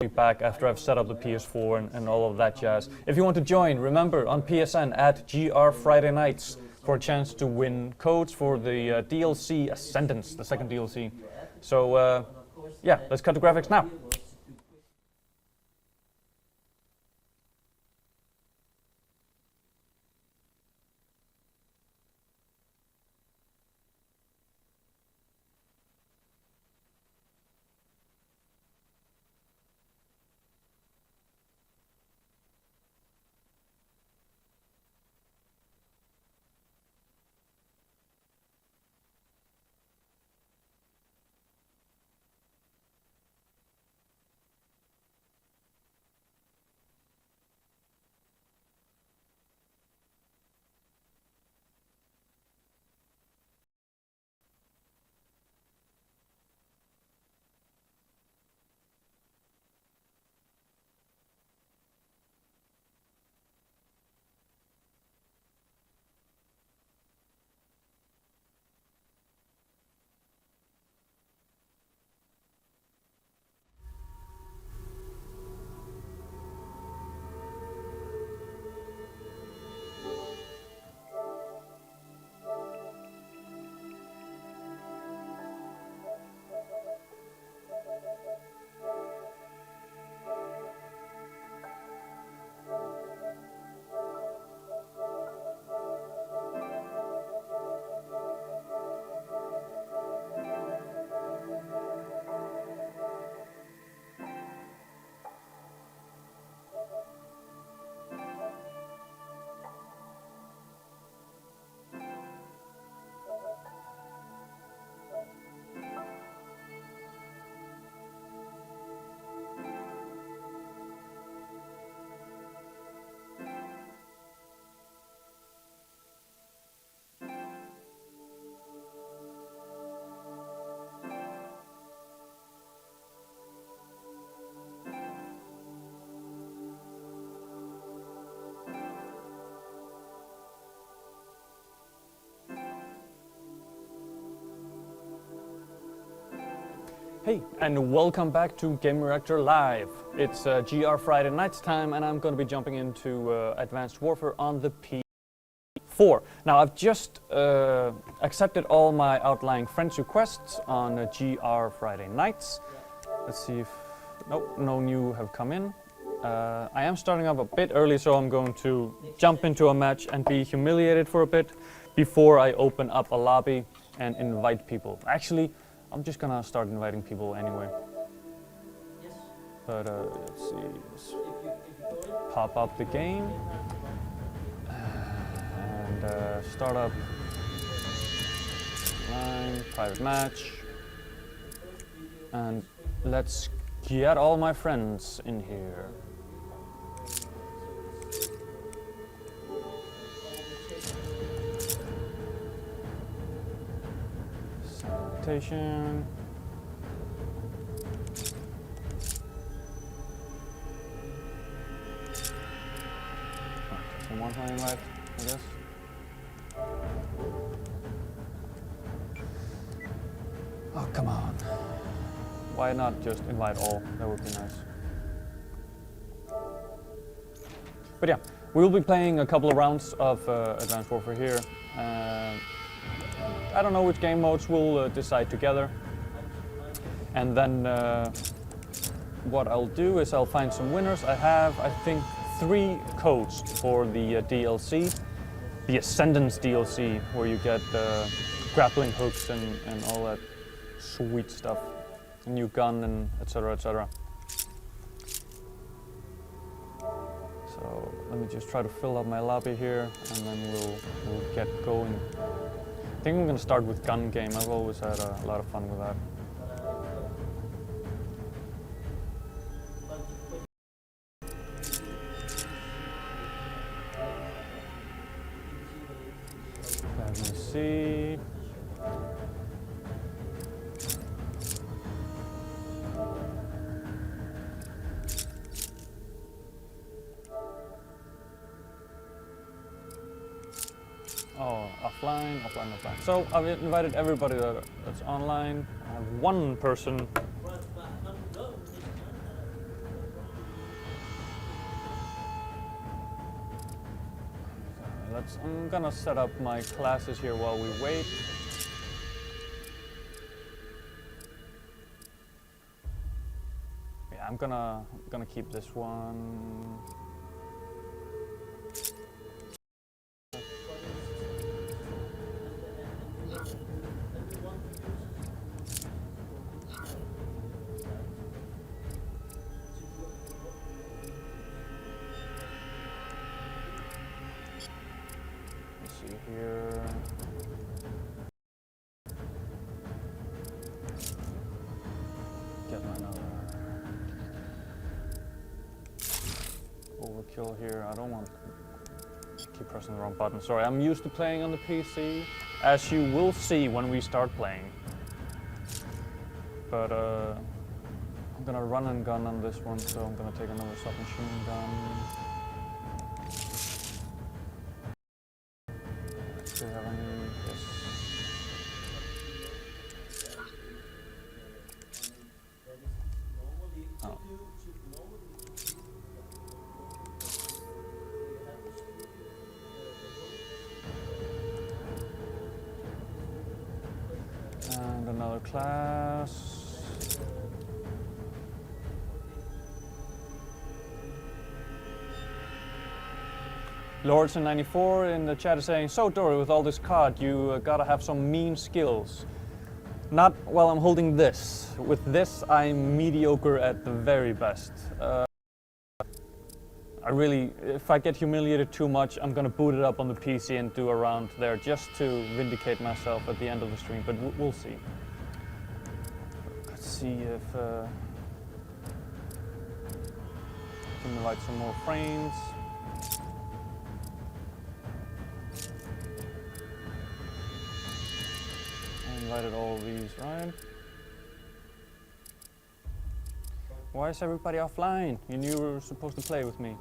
Be back after I've set up the PS4 and all of that jazz. If you want to join, remember on PSN at GR Friday Nights for a chance to win codes for the DLC Ascendance, the second DLC. So yeah, let's cut to graphics now. Hey, and welcome back to Game Reactor Live. It's GR Friday Nights time, and I'm going to be jumping into Advanced Warfare on the 4. Now I've just accepted all my outlying friends' requests on GR Friday nights. Let's see if, nope, no new have come in. I am starting up a bit early, so I'm going to jump into a match and be humiliated for a bit before I open up a lobby and invite people. Actually, I'm just gonna start inviting people anyway. Yes. But let's see, let's If you go in, pop up the game and start up line, private match, and let's get all my friends in here. Invitation. Someone playing live, I guess. Oh, come on. Why not just invite all? That would be nice. But yeah, we will be playing a couple of rounds of Advanced Warfare here. I don't know which game modes we'll decide together. And then what I'll do is I'll find some winners. I have, I think, 3 codes for the DLC. The Ascendance DLC, where you get grappling hooks and all that sweet stuff. A new gun and etc. etc. So let me just try to fill up my lobby here and then we'll get going. I think I'm gonna start with gun game. I've always had a lot of fun with that. Let me see. Oh, offline. So I've invited everybody that's online. I have one person. I'm gonna set up my classes here while we wait. Yeah, I'm gonna keep this one. Here. Get another overkill here. I don't want to keep pressing the wrong button. Sorry, I'm used to playing on the PC, as you will see when we start playing. But I'm gonna run and gun on this one, so I'm gonna take another submachine gun. Do we have any? Yes. Oh. And another class. Lordson94 in the chat is saying, so Dory, with all this COD, you gotta have some mean skills. Not while I'm holding this. With this, I'm mediocre at the very best. If I get humiliated too much, I'm gonna boot it up on the PC and do a round there just to vindicate myself at the end of the stream, but we'll see. Let's see if I can invite some more friends. Invited all these, right? Why is everybody offline? You knew you were supposed to play with me.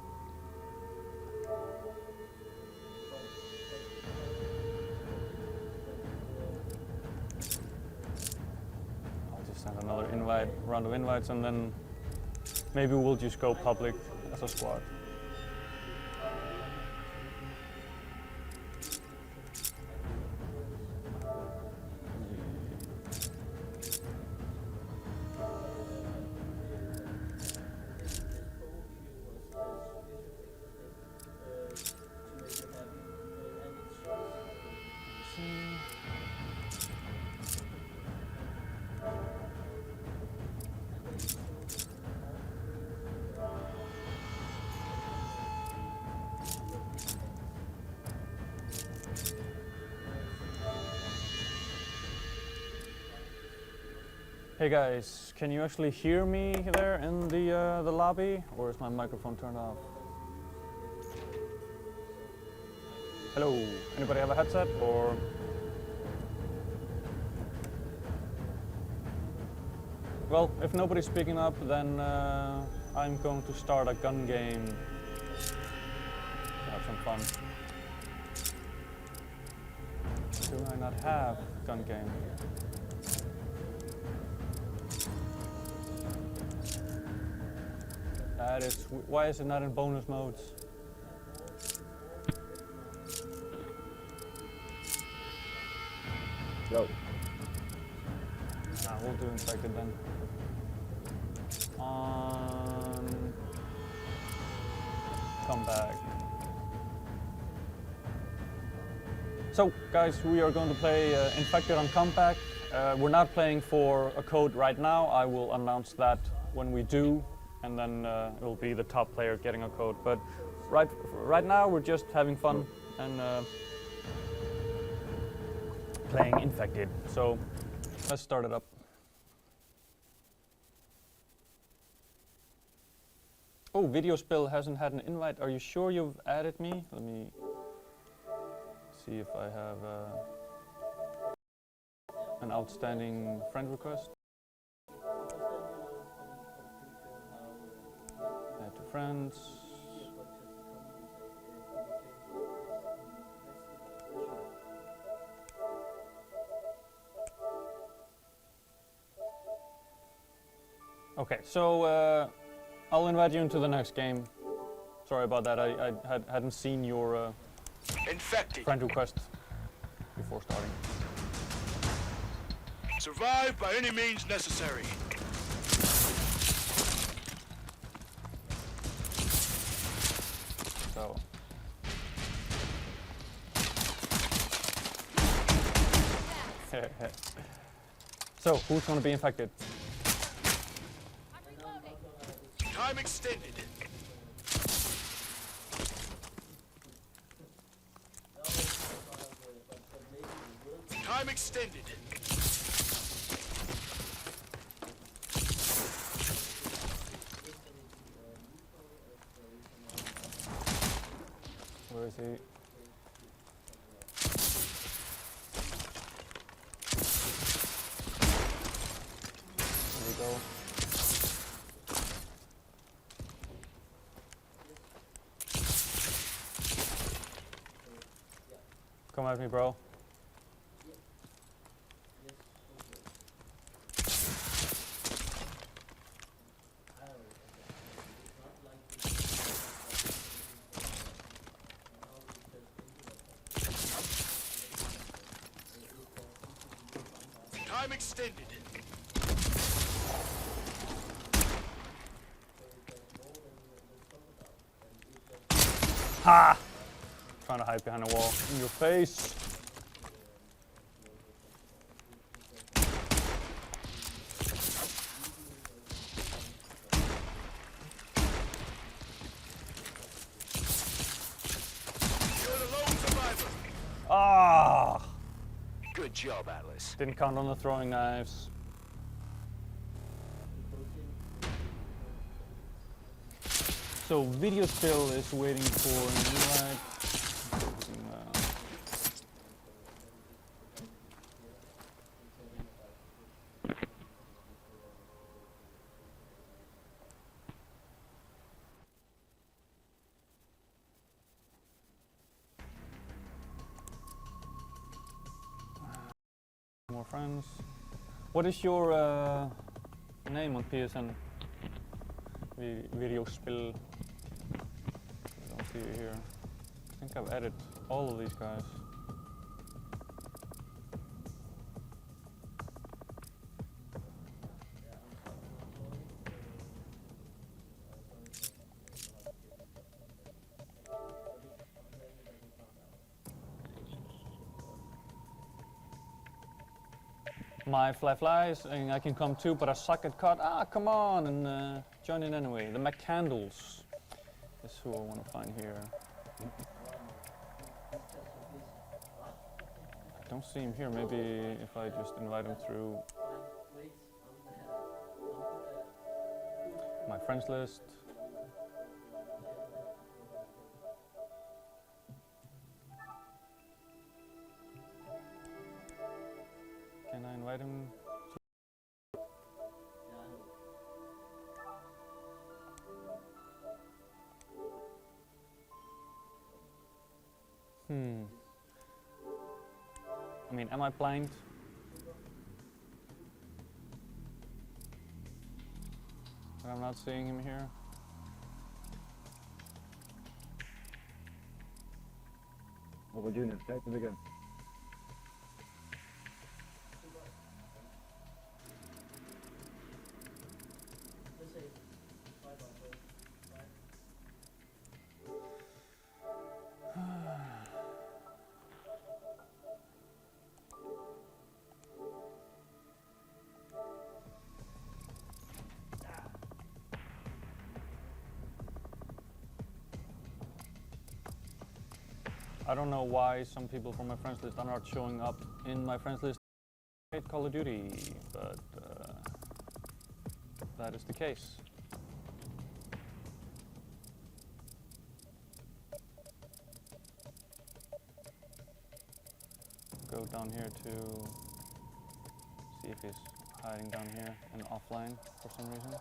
I'll just send another round of invites, and then maybe we'll just go public as a squad. Hey guys, can you actually hear me there in the lobby, or is my microphone turned off? Hello, anybody have a headset or? Well, if nobody's speaking up, then I'm going to start a gun game to have some fun. Do I not have gun game? That is, why is it not in bonus modes? Yo. We'll do infected then. Come back. So guys, we are going to play Infected on Comeback. We're not playing for a code right now. I will announce that when we do, and then it will be the top player getting a code. But right now we're just having fun and playing Infected. So let's start it up. Oh, Video Spill hasn't had an invite. Are you sure you've added me? Let me see if I have an outstanding friend request. Add to friends. Okay, so I'll invite you into the next game. Sorry about that. I hadn't seen your Infected. friend request before starting. Survive by any means necessary. So. So, who's gonna be infected? Time extended. Time extended. Where is he? There we go. Come at me, bro. Time extended. Ha! Trying to hide behind a wall. In your face. You're the lone survivor. Ah! Good job, Atlas. Didn't count on the throwing knives. So Video Spill is waiting for an invite. More friends. What is your name on PSN? Video Spill. I don't see you here. I think I've added all of these guys. My flies, and I can come too, but I suck at COD. Ah, come on and join in anyway. The McCandles is who I want to find here. I don't see him here. Maybe if I just invite him through My friends list. Can I invite him? I mean, am I blind? But I'm not seeing him here. Opportunity, time to begin. Let's say 5 on 5. I don't know why some people from my friends list are not showing up in my friends list at Call of Duty, but that is the case. Go down here to see if he's hiding down here and offline for some reason.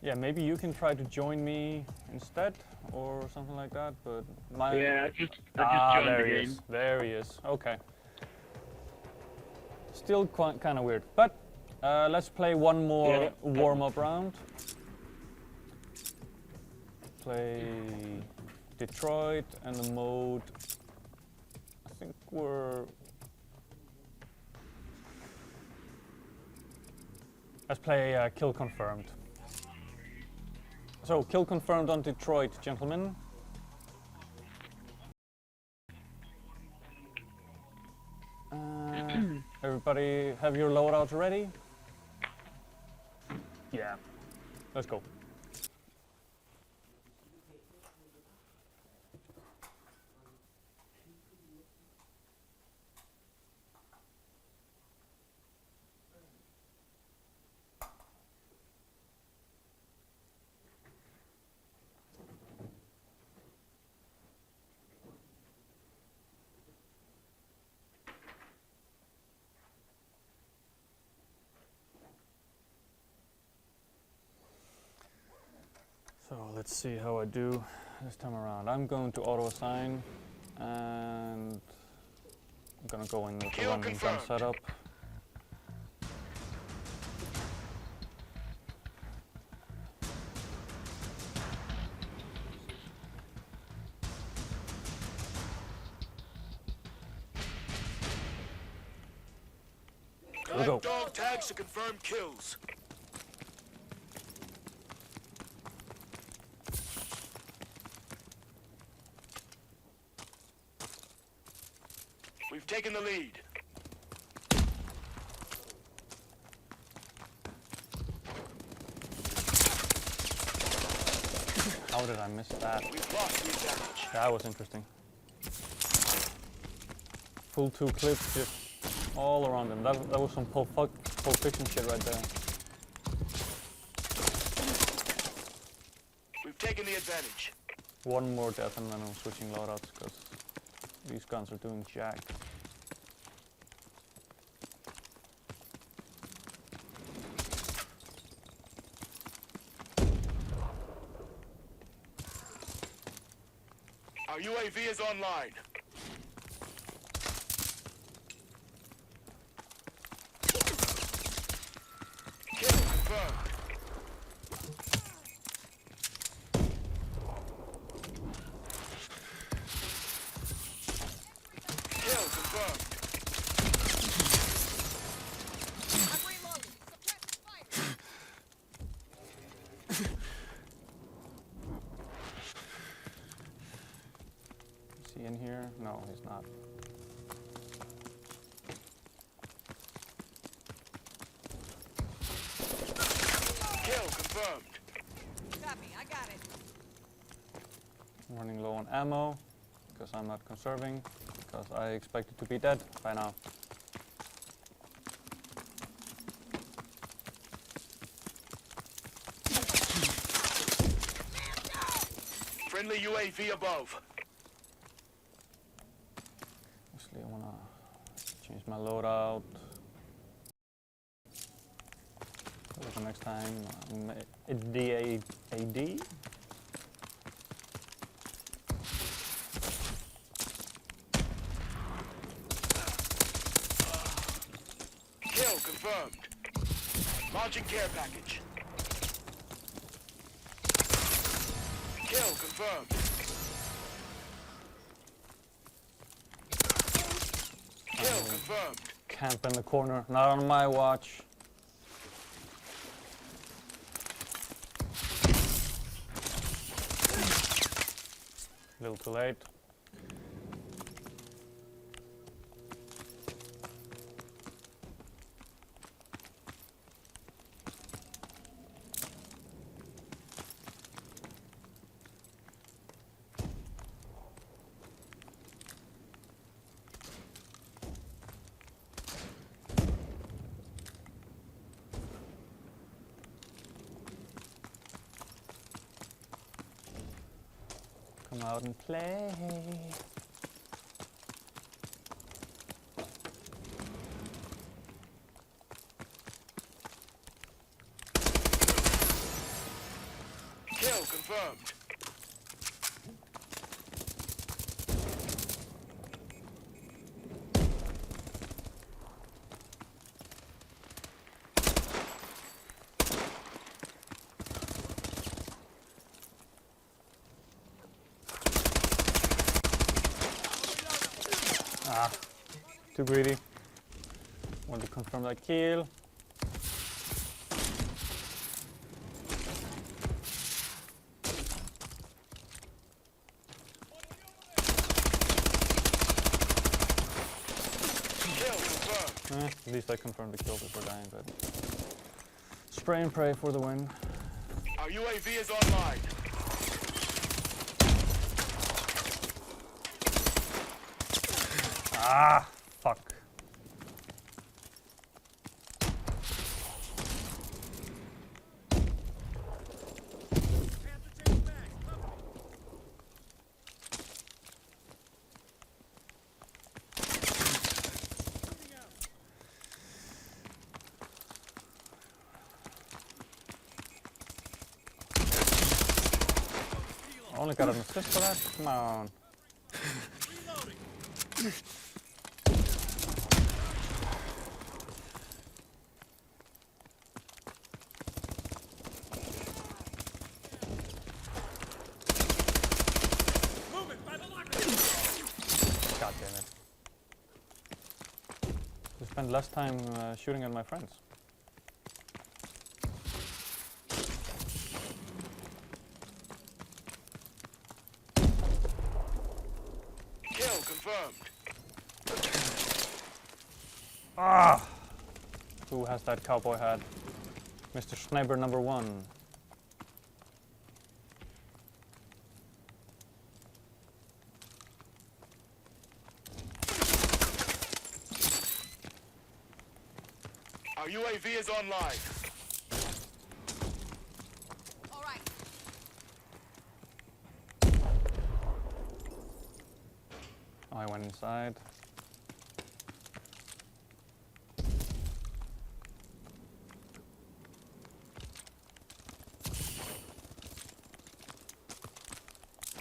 Yeah, maybe you can try to join me instead or something like that, but my... Yeah, I just joined there the he game. is. There he is. Okay. Still kind of weird, but let's play one more warm-up round. Play Detroit and the mode. I think we're... Let's play Kill Confirmed. So, kill confirmed on Detroit, gentlemen. Everybody have your loadouts ready? Yeah. Let's go. So let's see how I do this time around. I'm going to auto-assign and I'm gonna go in with the Kill random gun confirmed. setup. we go. Collect dog tags to confirm kills. We've taken the lead. How did I miss that? We've lost the advantage. That was interesting. Full 2 clips just all around him. That was some Pulp Fiction shit right there. We've taken the advantage. One more death and then I'm switching loadouts because these guns are doing jack. Our UAV is online. Kill confirmed. Kill confirmed. Is he in here? No, he's not. Kill confirmed. I'm running low on ammo because I'm not conserving, because I expected to be dead by now. Friendly UAV above. Actually, I wanna change my loadout. For the next time, AD. Kill confirmed. Launching care package. Kill confirmed. Kill confirmed. Camp in the corner, not on my watch. A little too late. Come out and play. Kill confirmed. Ah, too greedy. Want to confirm that kill. Kill confirmed. At least I confirmed the kill before dying, but spray and pray for the win. Our UAV is online. Ah, fuck. Only got an assist for that? Come on. God damn it. I spend less time shooting at my friends. Kill confirmed. Ah! Who has that cowboy hat? Mr. Sniper number 1. Our UAV is online. All right. Oh, I went inside.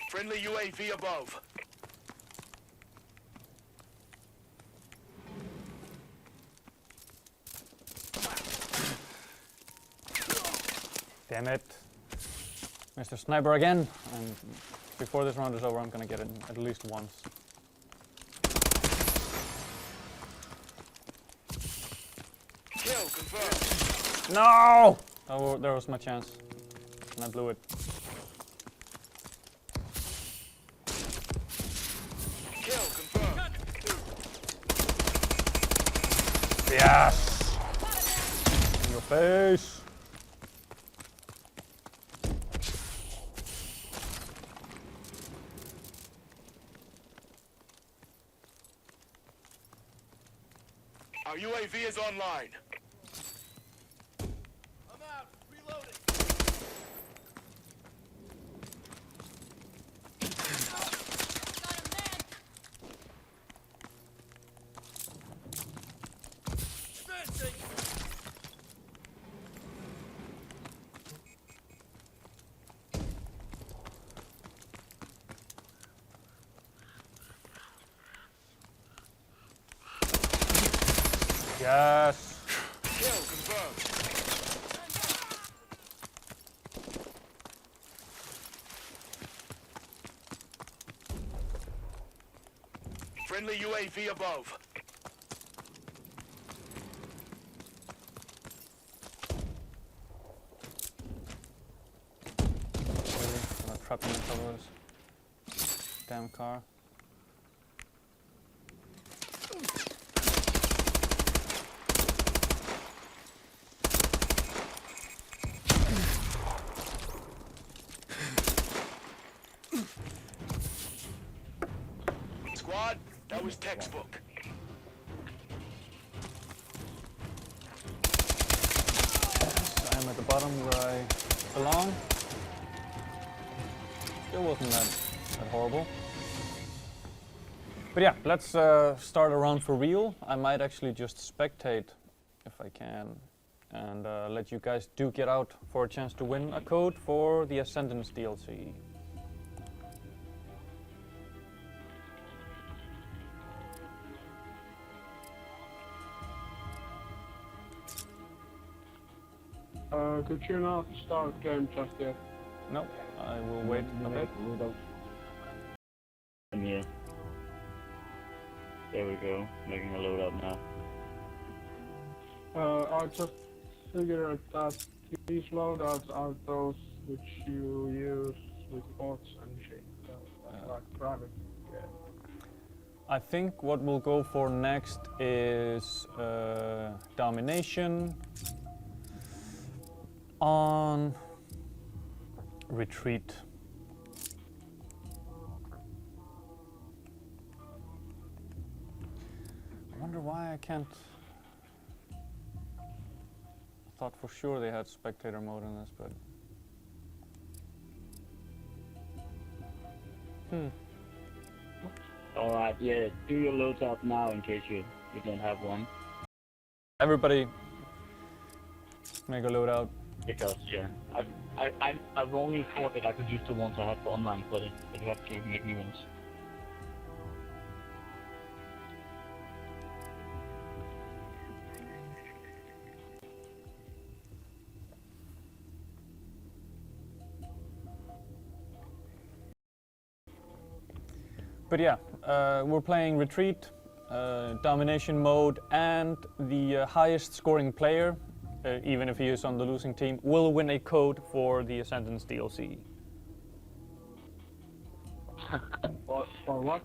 Friendly UAV above. Damn it. Mr. Sniper again. And before this round is over, I'm gonna get it at least once. Kill confirmed. No! Oh, there was my chance. And I blew it. Kill confirmed. Yes! In your face! Our UAV is online. I'm out. Reloading. Yes. Kill confirmed. Friendly UAV above. Really? I'm trapped in the top of this damn car. Squad, that was textbook. I'm at the bottom where I belong. Still wasn't that horrible. But yeah, let's start a round for real. I might actually just spectate if I can and let you guys duke it out for a chance to win a code for the Ascendance DLC. Could you not start game just yet? Nope, I will wait a bit. I'm here. There we go. Making a load up now. I just figured that these loadouts are those which you use with bots and shit. Like private. Yeah. I think what we'll go for next is domination on retreat. I wonder why I can't. I thought for sure they had spectator mode in this, but Alright, yeah, do your loads up now in case you don't have one. everybody make a loadout. Because, yeah, I've only thought that I could use the ones I have for online play, but you have to make new ones. But yeah, we're playing retreat, domination mode, and the highest scoring player, even if he is on the losing team, will win a code for the Ascendance DLC. For what?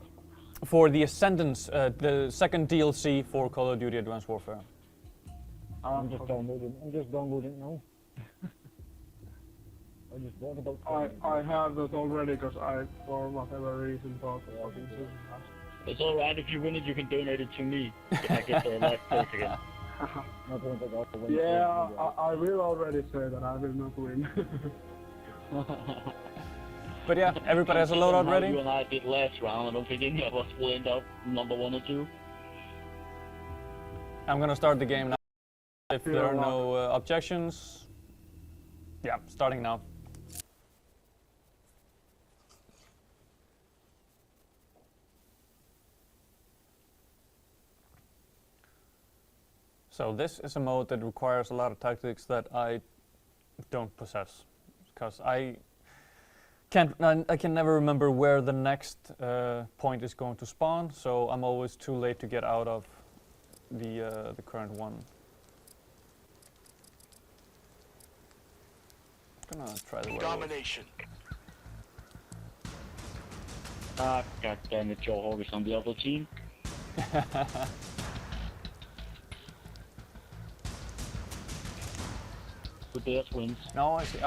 For the Ascendance, the second DLC for Call of Duty Advanced Warfare. I'm just downloading now. I just bought about I have that already because I, for whatever reason, bought the fucking season pass. It's alright, if you win it, you can donate it to me. I get the life coach again. Yeah, I will already say that I will not win. But yeah, everybody has a loadout How ready? You and I did last round. I don't think any of us will end up number 1 or 2. I'm gonna start the game now. If there are no objections, yeah, starting now. So this is a mode that requires a lot of tactics that I don't possess, because I can never remember where the next point is going to spawn, so I'm always too late to get out of the current one. I'm gonna try the werewolf. Domination. Ah, god damn it, Joe Hog is on the other team. Good Bears wins. No, I see.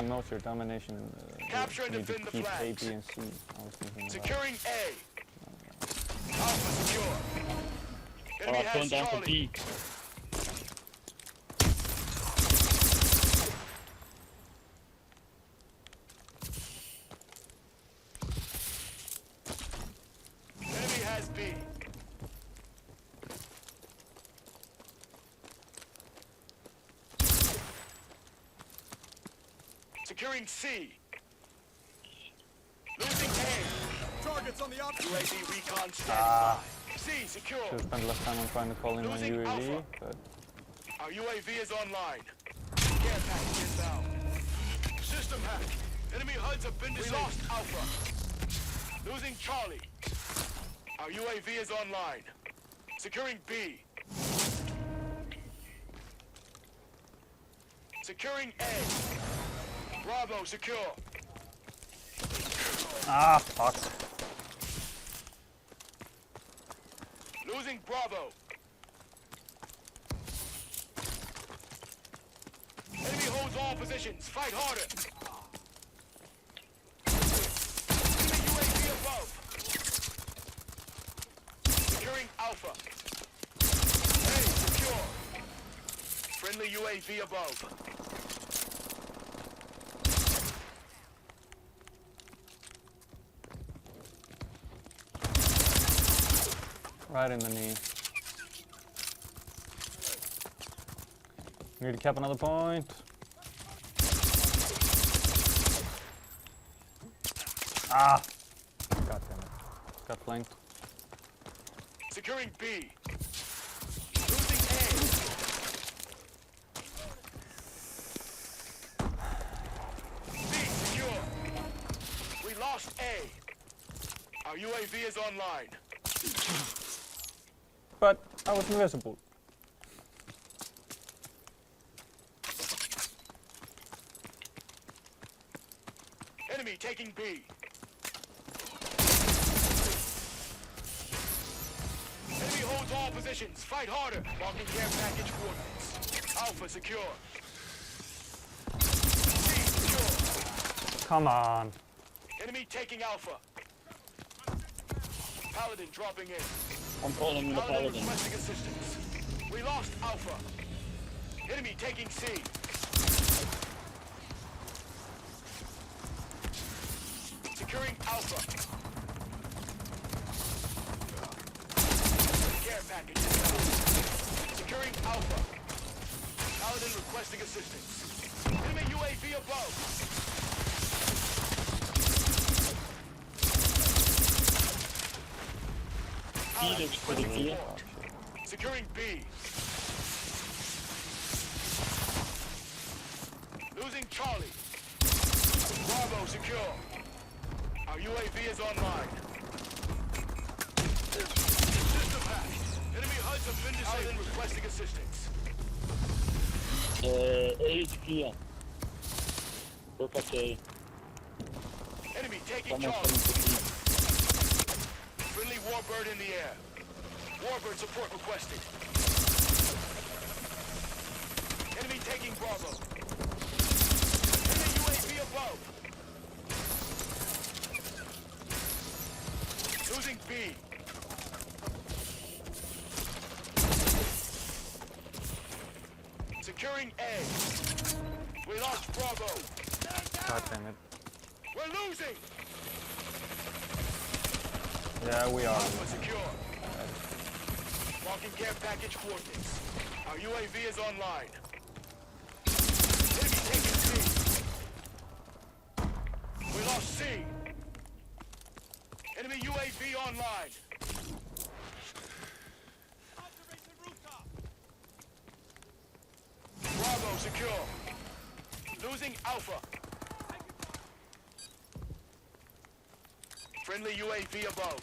Most your domination. Capture and you need to defend the keep A, flags. B, and C. I was thinking about. Securing A. Alpha secure. Enemy Alright, going has down for Charlie. B. Enemy has B. Securing C. Losing A. Targets on the opposite. UAV recon standing by. C secure. Should have spent less time on trying to call in my Losing UAV, Alpha. but Our UAV is online. Care package inbound. System hack. Enemy HUDs have been disabled. We lost Alpha. Losing Charlie. Our UAV is online. Securing B. Securing A. Bravo secure. ah, fuck. Losing Bravo. Enemy holds all positions. Fight harder. Enemy UAV above. Securing Alpha. A secure. Friendly UAV above. Right in the knee. Need to cap another point. Ah! God damn it. Got flanked. Securing B. Losing A. B secure. We lost A. Our UAV is online. But I was invisible. Enemy taking B. Enemy holds all positions. Fight harder. Marking care package coordinates. Alpha secure. C secure. Come on. Enemy taking Alpha. Paladin dropping in. I'm calling the Paladin Paladin. requesting assistance. We lost Alpha. Enemy taking C. Securing Alpha. Care package inbound. Securing Alpha. Paladin requesting assistance. Enemy UAV above. B looks pretty clear. Securing B. Losing Charlie. Bravo secure. Our UAV is online. System hacked. Enemy HUDs have been disabled. Requesting assistance. A is clear. Look at A. Enemy taking Someone's Charlie. coming to B. Friendly Warbird in the air. Warbird support requested. Enemy taking Bravo. Enemy UAV above. Losing B. Securing A. We lost Bravo. God damn it. We're losing. Yeah, we are. Alpha secure. Marking care package coordinates. Our UAV is online. Enemy taking C. We lost C. Enemy UAV online. Bravo secure. Losing Alpha. Friendly UAV above.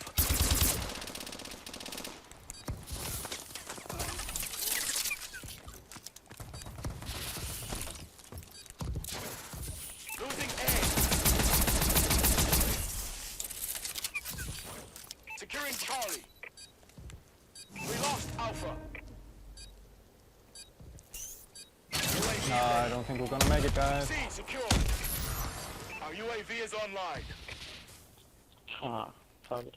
Losing A. Securing Charlie. We lost Alpha. UAV No, I don't think we're gonna make it, guys. C secure. Our UAV is online. Ah, target.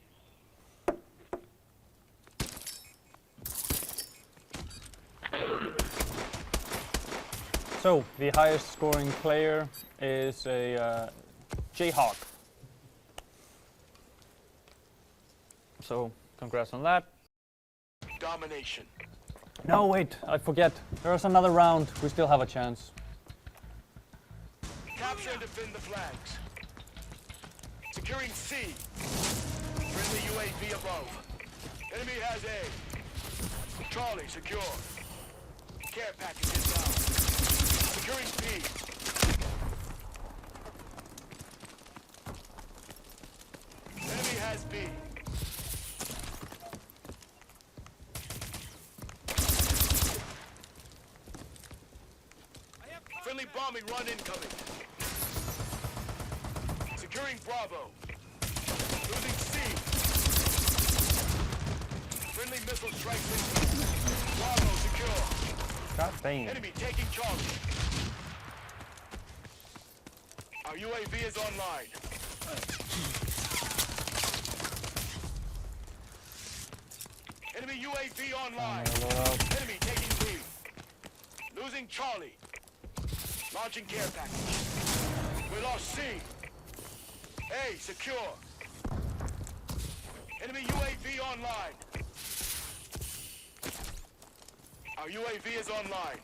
So the highest scoring player is a Jayhawk. So congrats on that. Domination. No, wait, I forget. There's another round. We still have a chance. Capture and defend the flags. Securing C. Friendly UAV above. Enemy has A. Charlie, secure. Care package inbound. Securing B. Enemy has B. Friendly bombing run incoming. Securing Bravo. Losing C. Friendly missile strikes incoming. Bravo secure. God dang. Enemy taking Charlie. Our UAV is online. Enemy UAV online. Enemy taking B. Losing Charlie. Launching care package. We lost C. A secure. Enemy UAV online. Our UAV is online.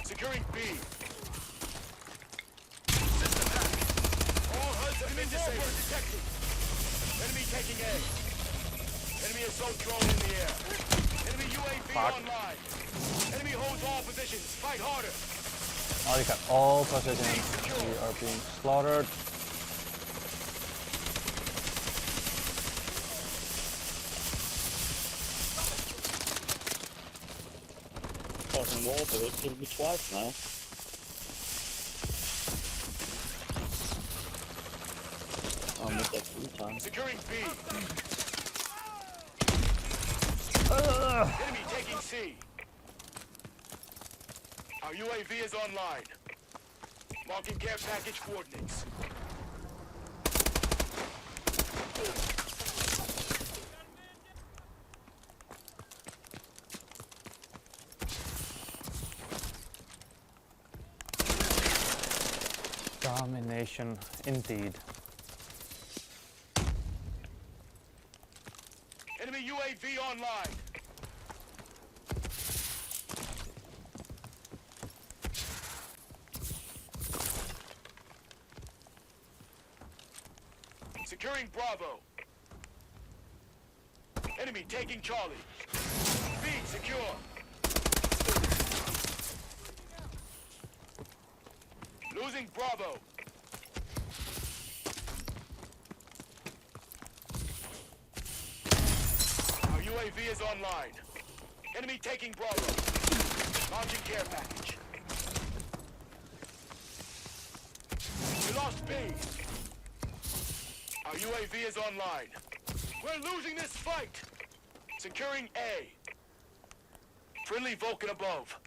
Securing B. System hack. All HUDs have been disabled. Detected. Enemy taking A. Enemy assault drone in the air. Enemy UAV online. Enemy holds all positions. Fight harder. Oh, you got all positions. We are being slaughtered. Fucking wall, but it killed me twice now. I missed that 3 times. Securing B. Enemy taking C. Our UAV is online. Marking care package coordinates. Domination, indeed. Enemy UAV online. Securing Bravo. Enemy taking Charlie. B secure. Losing Bravo. Our UAV is online. Enemy taking Bravo. Launching care package. We lost B. Our UAV is online. We're losing this fight. Securing A. Friendly Vulcan above.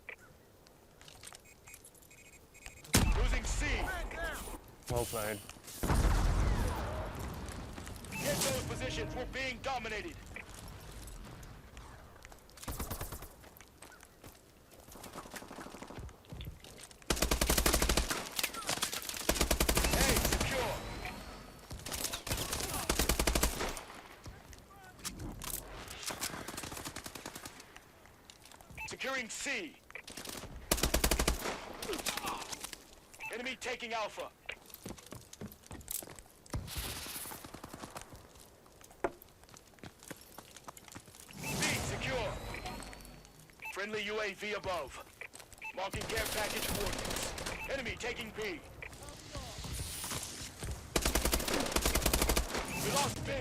Losing C. Well played. Get those positions. We're being dominated. A secure. Securing C. Enemy taking Alpha. B secure. Friendly UAV above. Marking care package coordinates. Enemy taking B. We lost B.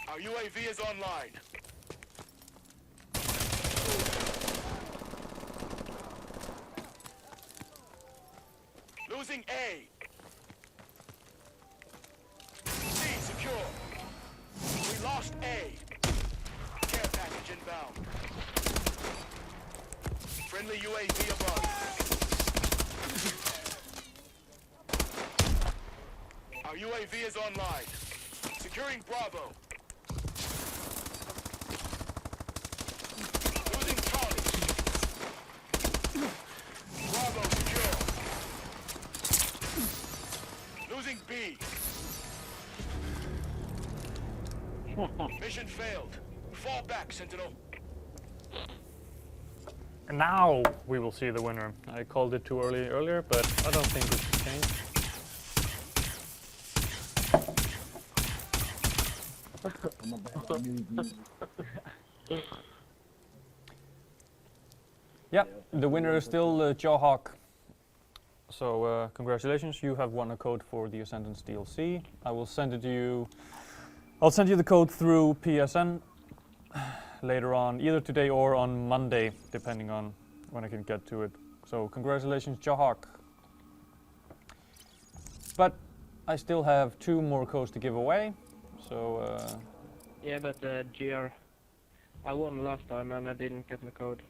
Our UAV is online. Losing A. C secure. We lost A. Care package inbound. Friendly UAV above. Our UAV is online. Securing Bravo. Mission failed. Fall back, Sentinel. And now we will see the winner. I called it too early earlier, but I don't think it's changed. Yeah, the winner is still Jawhawk. So congratulations, you have won a code for the Ascendance DLC. I will send it to you. I'll send you the code through PSN later on, either today or on Monday, depending on when I can get to it. So congratulations, Jawhawk. But I still have 2 more codes to give away. So Yeah, but GR, I won last time and I didn't get the code.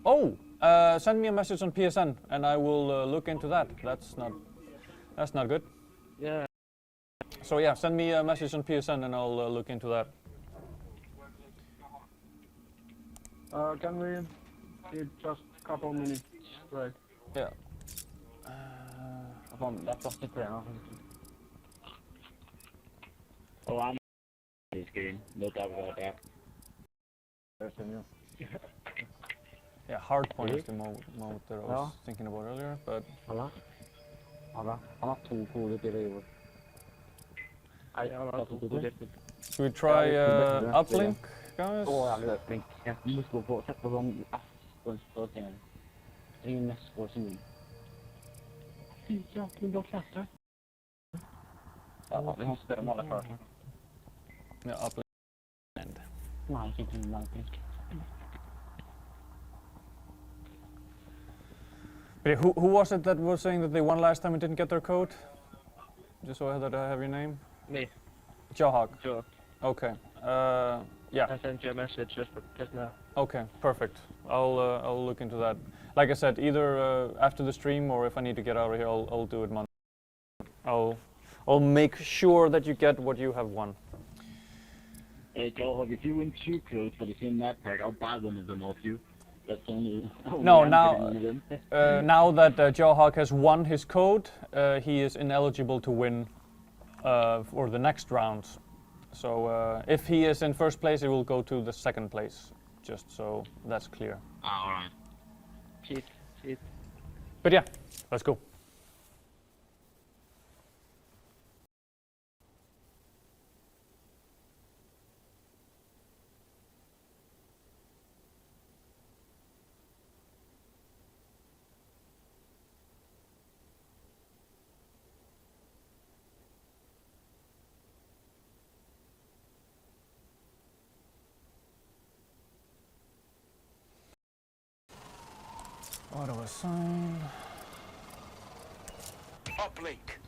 oh, send me a message on PSN and I will look into that. That's not good. Yeah. So yeah, send me a message on PSN and I'll look into that. Can we give just a couple minutes break? Yeah. That's off the ground. Oh, I'm this game. No doubt about that. Yeah, Hardpoint is the moment that I was thinking about earlier, but Alla? Han har 2 koder till dig. should we try uplink, guys? Jag löpning. Jag måste gå på sätta igång appen. Det är nästa år sen. Ja, det blir klart. Ja, vi måste spela måla först. Yeah, uplink. And Nej, inte någonting. but who was it that was saying that they won last time and didn't get their code? Just so that I have your name. Me. Jawhawk. Sure. Okay. Yeah. I sent you a message just now. Okay. Perfect. I'll look into that. Like I said, either after the stream or if I need to get out of here, I'll do it Monday. I'll make sure that you get what you have won. Hey, Joe, if you win 2 codes for the same map pack, I'll buy one of them off you. That's only. No, I'm now getting one of them. now that Jawhawk has won his code, he is ineligible to win for the next round. So if he is in first place, he will go to the second place. Just so that's clear. Ah, alright. Cheat. But yeah, let's go. Auto assign. Uplink.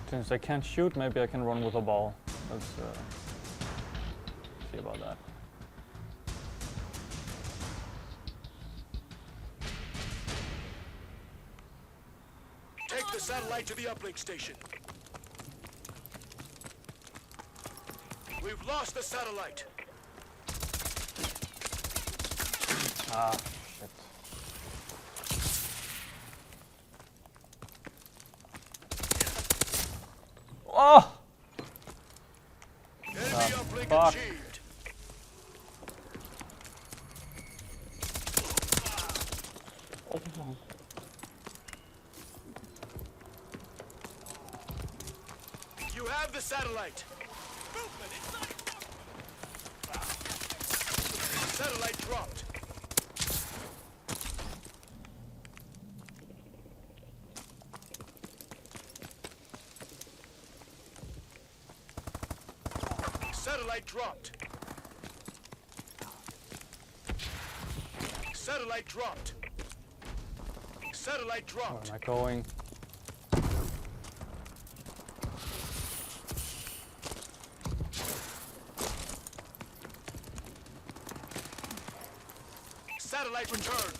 Since I can't shoot, maybe I can run with a ball. Let's see about that. Take the satellite to the uplink station. We've lost the satellite. Ah, shit. Oh! Enemy uplink fuck. achieved. You have the satellite. Satellite dropped. Satellite dropped. Satellite dropped. Satellite Where dropped. am I going? Satellite returned.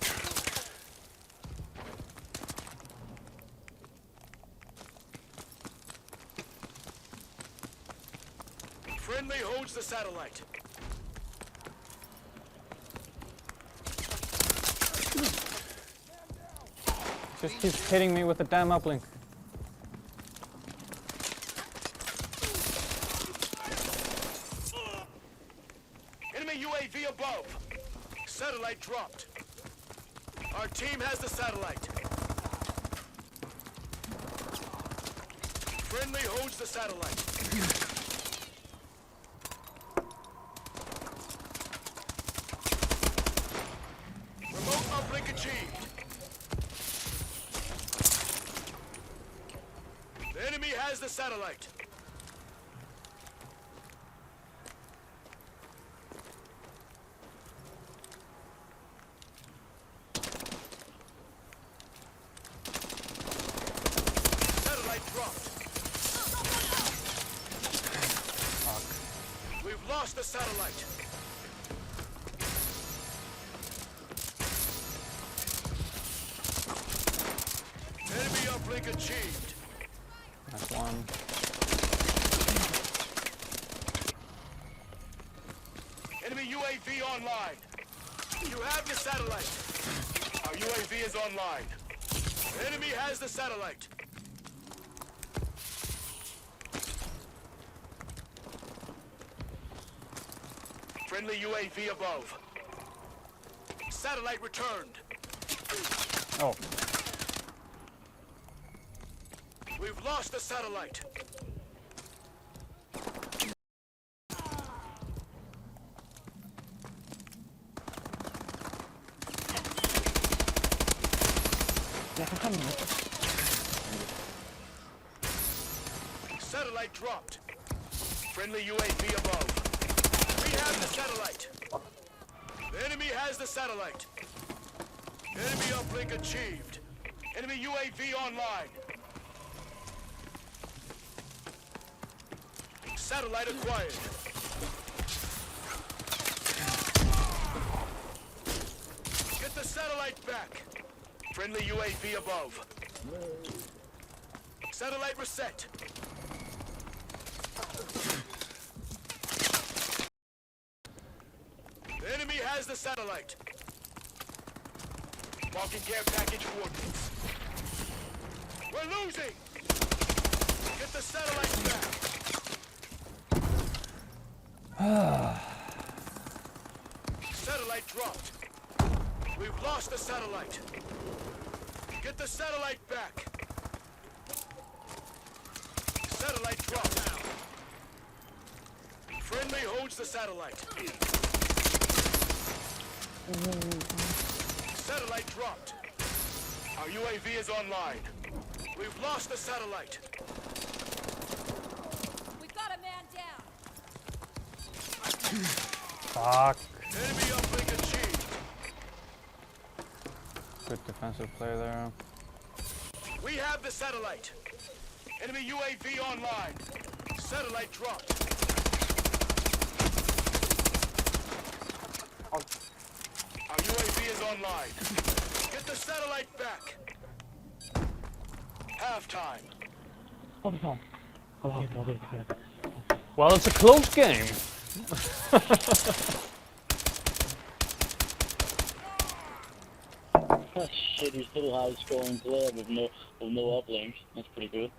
Friendly holds the satellite. Just keeps hitting me with the damn uplink. UAV above. Satellite dropped. Our team has the satellite. Friendly holds the satellite. Remote uplink achieved. The enemy has the satellite. Satellite dropped. We've lost the satellite. Enemy uplink achieved. That's one. Enemy UAV online. You have the satellite. Our UAV is online. Enemy has the satellite. Friendly UAV above. Satellite returned. Oh, We've lost the satellite. Satellite dropped. Friendly UAV above. We have the satellite. The enemy has the satellite. Enemy uplink achieved. Enemy UAV online. Satellite acquired. Get the satellite back. Friendly UAV above. Satellite reset. The enemy has the satellite. Marking care package coordinates. We're losing! Get the satellite back. Satellite dropped. We've lost the satellite. Get the satellite back. Satellite dropped. Friendly holds the satellite. Satellite dropped. Our UAV is online. We've lost the satellite. We got a man down. fuck. Enemy uplink achieved. Good defensive play there. We have the satellite. Enemy UAV online. Satellite dropped. Our UAV is online. Get the satellite back. Halftime. Well, it's a close game. Shit, he's still high scoring player with no uplink. That's pretty good.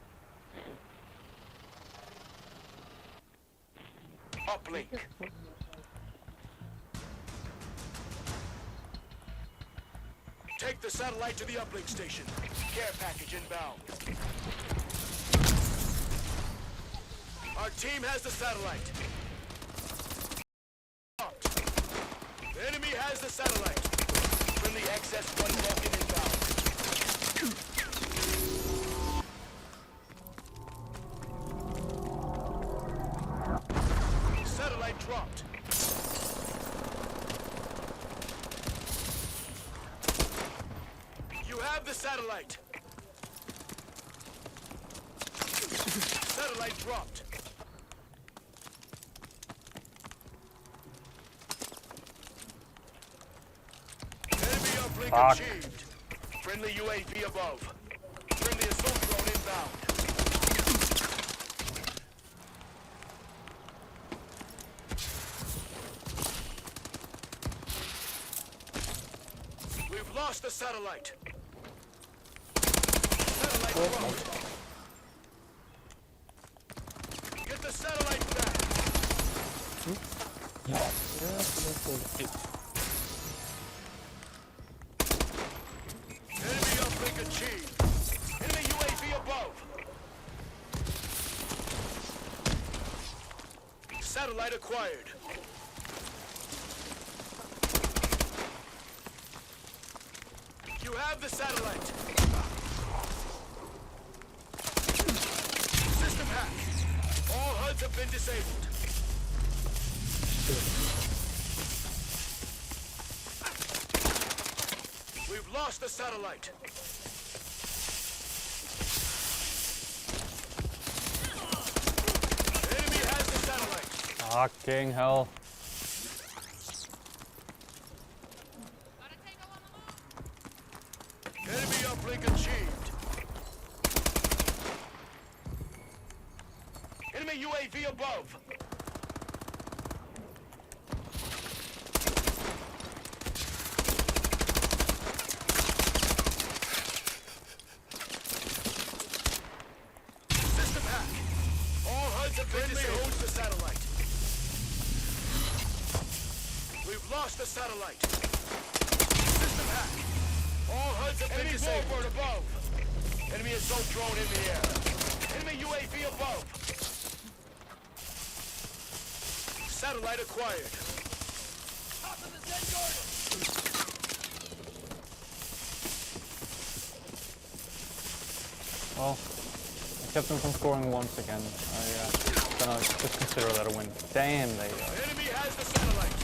Uplink. Take the satellite to the uplink station. Care package inbound. Our team has the satellite. The enemy has the satellite. Friendly XS-1 Vulcan inbound. Satellite dropped. You have the satellite. Satellite dropped. Enemy uplink Fuck. achieved. Friendly UAV above. Friendly assault drone inbound. We've lost the satellite. Satellite dropped. Get the satellite back. Enemy uplink achieved. Enemy UAV above. Satellite acquired. You have the satellite. System hack. All HUDs have been disabled. We've lost the satellite. Enemy has the satellite. Fucking hell. Enemy uplink achieved. Enemy UAV above. System hack. All HUDs have been disabled. Owns the satellite. We've lost the satellite. System hack. All HUDs have been disabled. Enemy above. Enemy assault drone in the air. Enemy UAV above. Satellite acquired. Top of the Zen Garden. Well, I kept them from scoring once again. Gonna just consider that a win. Damn, they Enemy has the satellite.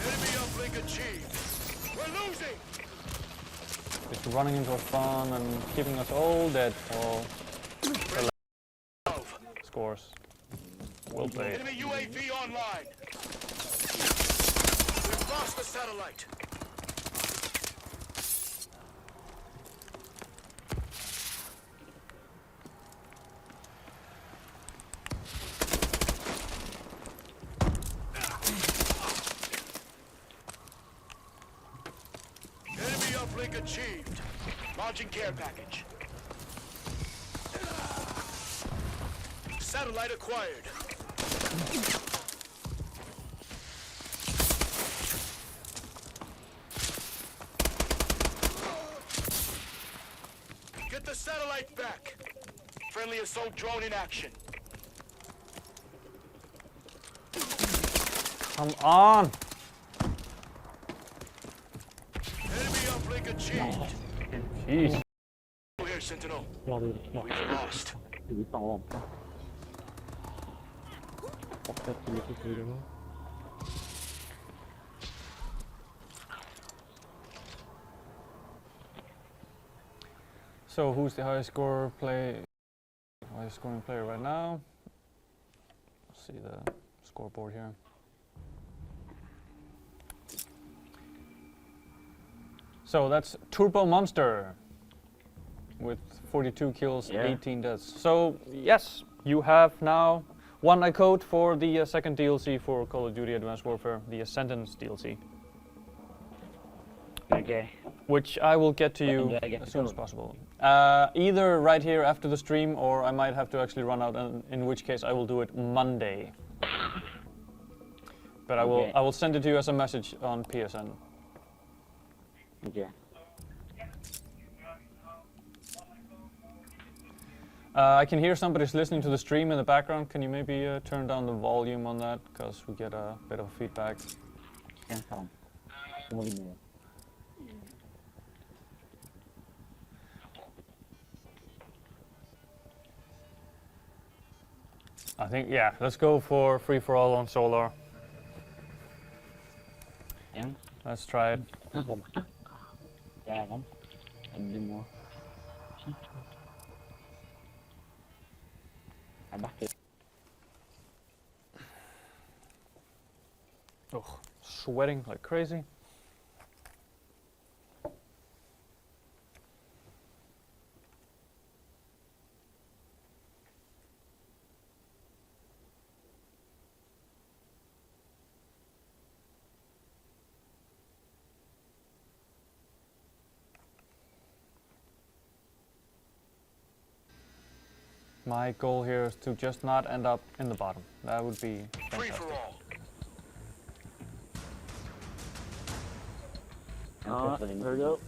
Enemy uplink achieved. We're losing. just running into a fun and keeping us all dead. Oh, scores. Well played. Enemy UAV online. We've lost the satellite. Enemy uplink achieved. Launching care package. Satellite acquired. Get the satellite back. Friendly assault drone in action. Come on! Enemy uplink achieved. Jeez. Here, Sentinel. Ja, det är We've lost. det är fan lampa. Och det är lite tur nu. So who's the highest scoring player right now? Let's see the scoreboard here. So that's Turbo Monster with 42 kills, Yeah. 18 deaths. So yes, you have now one code for the second DLC for Call of Duty Advanced Warfare, the Ascendance DLC, Okay. which I will get to When you do I get as the soon as code? possible. Either right here after the stream, or I might have to actually run out, and in which case I will do it Monday. But Okay. I will send it to you as a message on PSN. Okay. I can hear somebody's listening to the stream in the background. Can you maybe turn down the volume on that, because we get a bit of feedback. En fan. Det var vi med. I think, yeah, let's go for free for all on Solar. En. Let's try it. Jäveln. Det blir mer. Jag backar. Ugh, sweating like crazy. My goal here is to just not end up in the bottom. That would be Free for fantastic. all. There we go.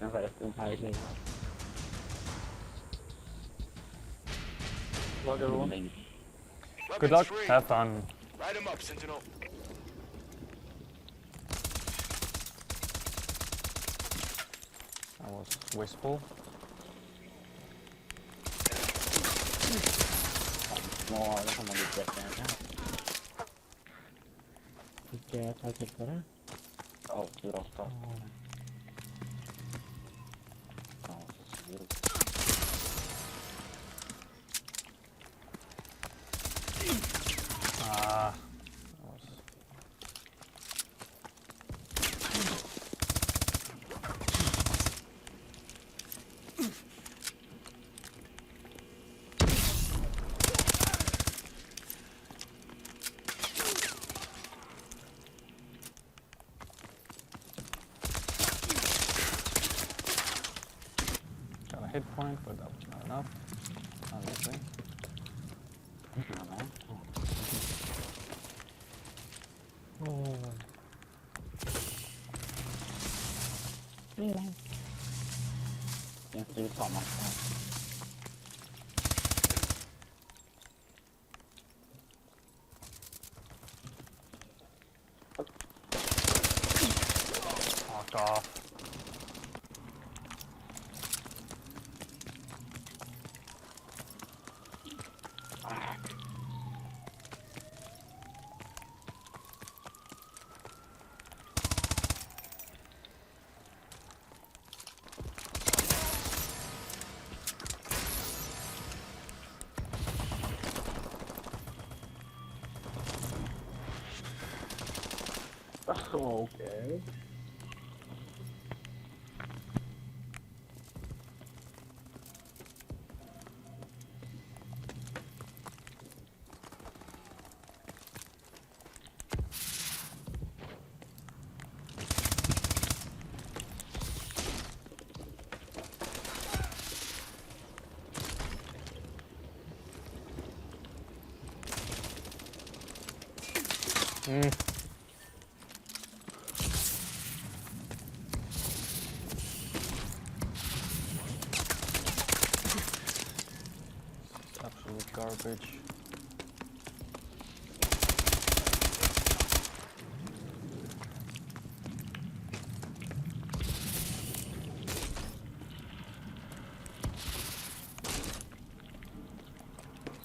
Okay, that's the entire thing. Luck everyone. Good Weapons luck, free. have fun. Light him up, Sentinel. That was wasteful. More, that's how much you get there. Yeah, I think better. Oh, you don't stop. Oh, this is beautiful. Ah. That was... Got a hit point, but that was not enough. Obviously. Yeah, do something. Fuck off. Okay. Absolute garbage.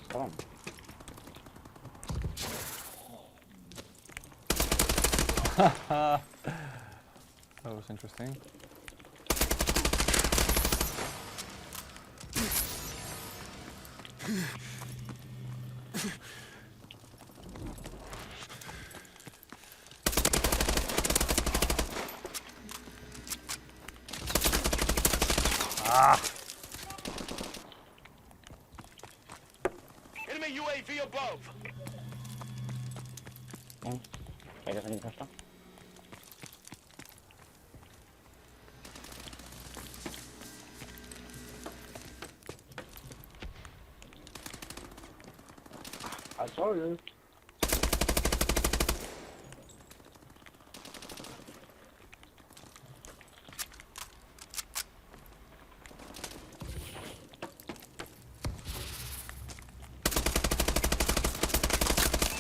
Come on. That was interesting. Ah! Enemy UAV above. I guess I need to stop. I saw you.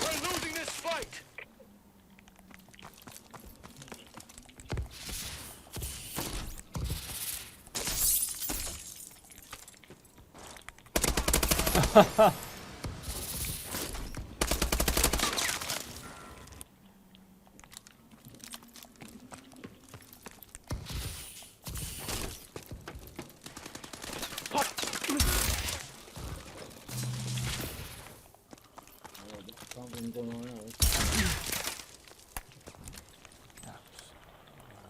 We're losing this fight. Something going on.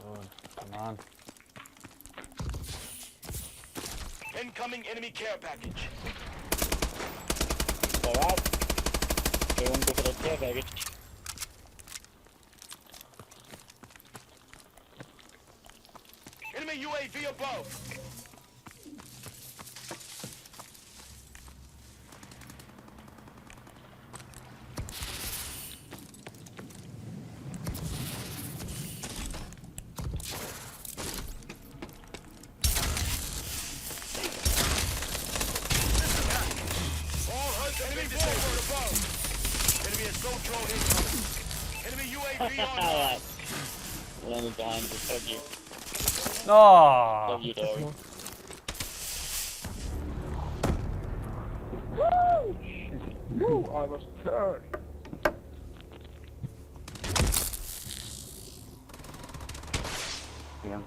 Good. Come on. Incoming enemy care package. Alright. They won't go for the care package. Enemy UAV above. Assault drone incoming. Enemy UAV online. Alright. Landed behind you. Fuck you. Oh, Love you, Dory. Woo! I was third. Yeah.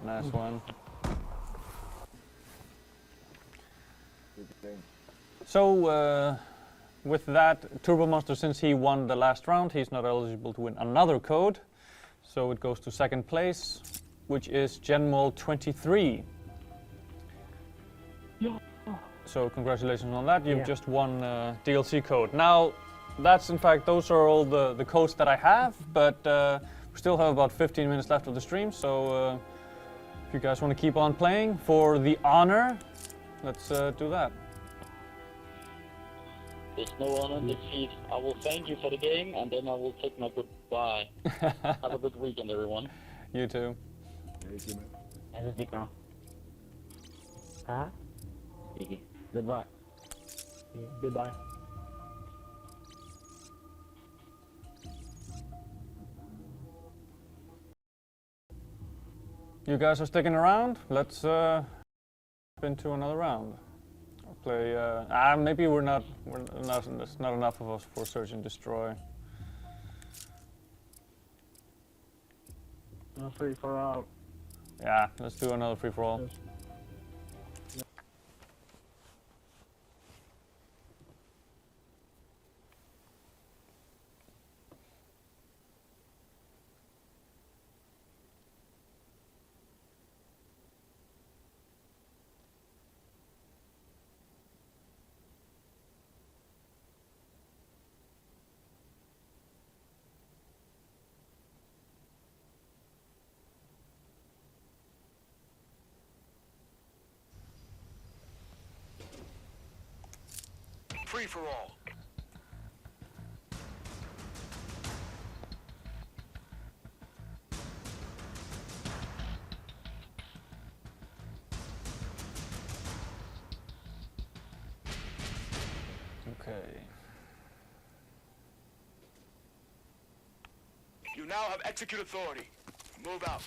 nice one. So, with that, Turbo Monster, since he won the last round, he's not eligible to win another code. So it goes to second place, which is Genmol 23. Yeah. So congratulations on that. You've just won DLC code. Now, that's in fact, those are all the codes that I have, but we still have about 15 minutes left of the stream. So if you guys want to keep on playing for the honor, let's do that. There's no honor in defeat. I will thank you for the game, and then I will take my goodbye. Have a good weekend, everyone. You too. Huh? Goodbye. Goodbye. You guys are sticking around? Let's into another round. I'll play. Maybe we're not. There's not enough of us for Search and Destroy. Free for all. Yeah, let's do another free for all. Yes. Free for all. Okay. You now have execute authority. Move out.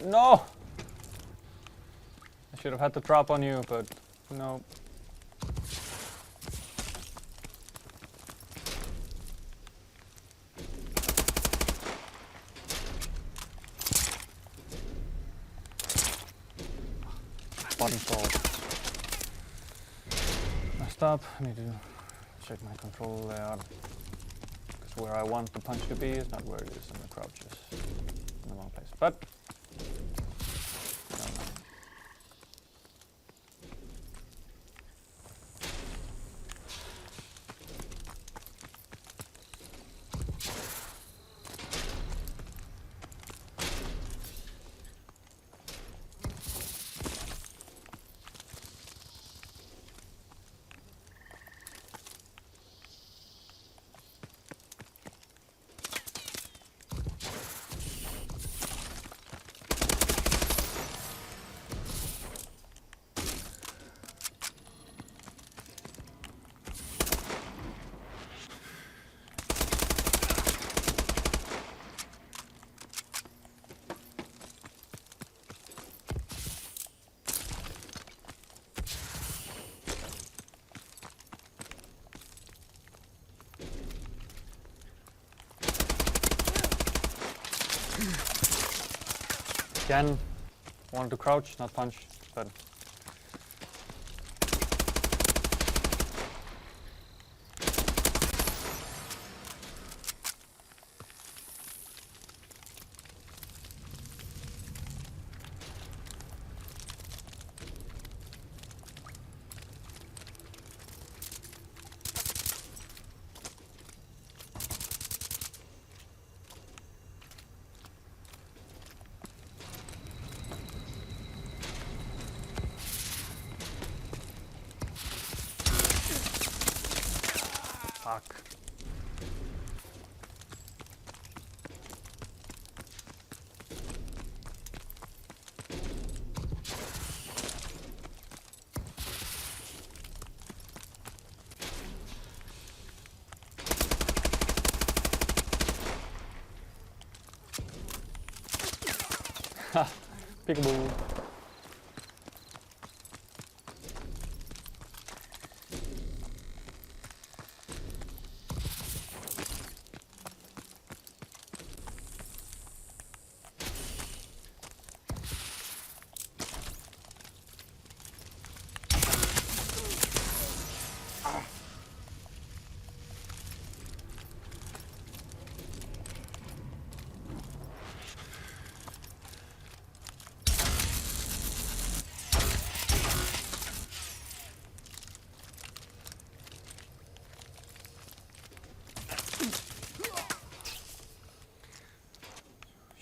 No! I should have had the drop on you, but no. Button fault. Messed up. I need to check my control layout. Because where I want the punch to be is not where it is, and the crouch is in the wrong place. But again, wanted to crouch, not punch, but Peekaboo.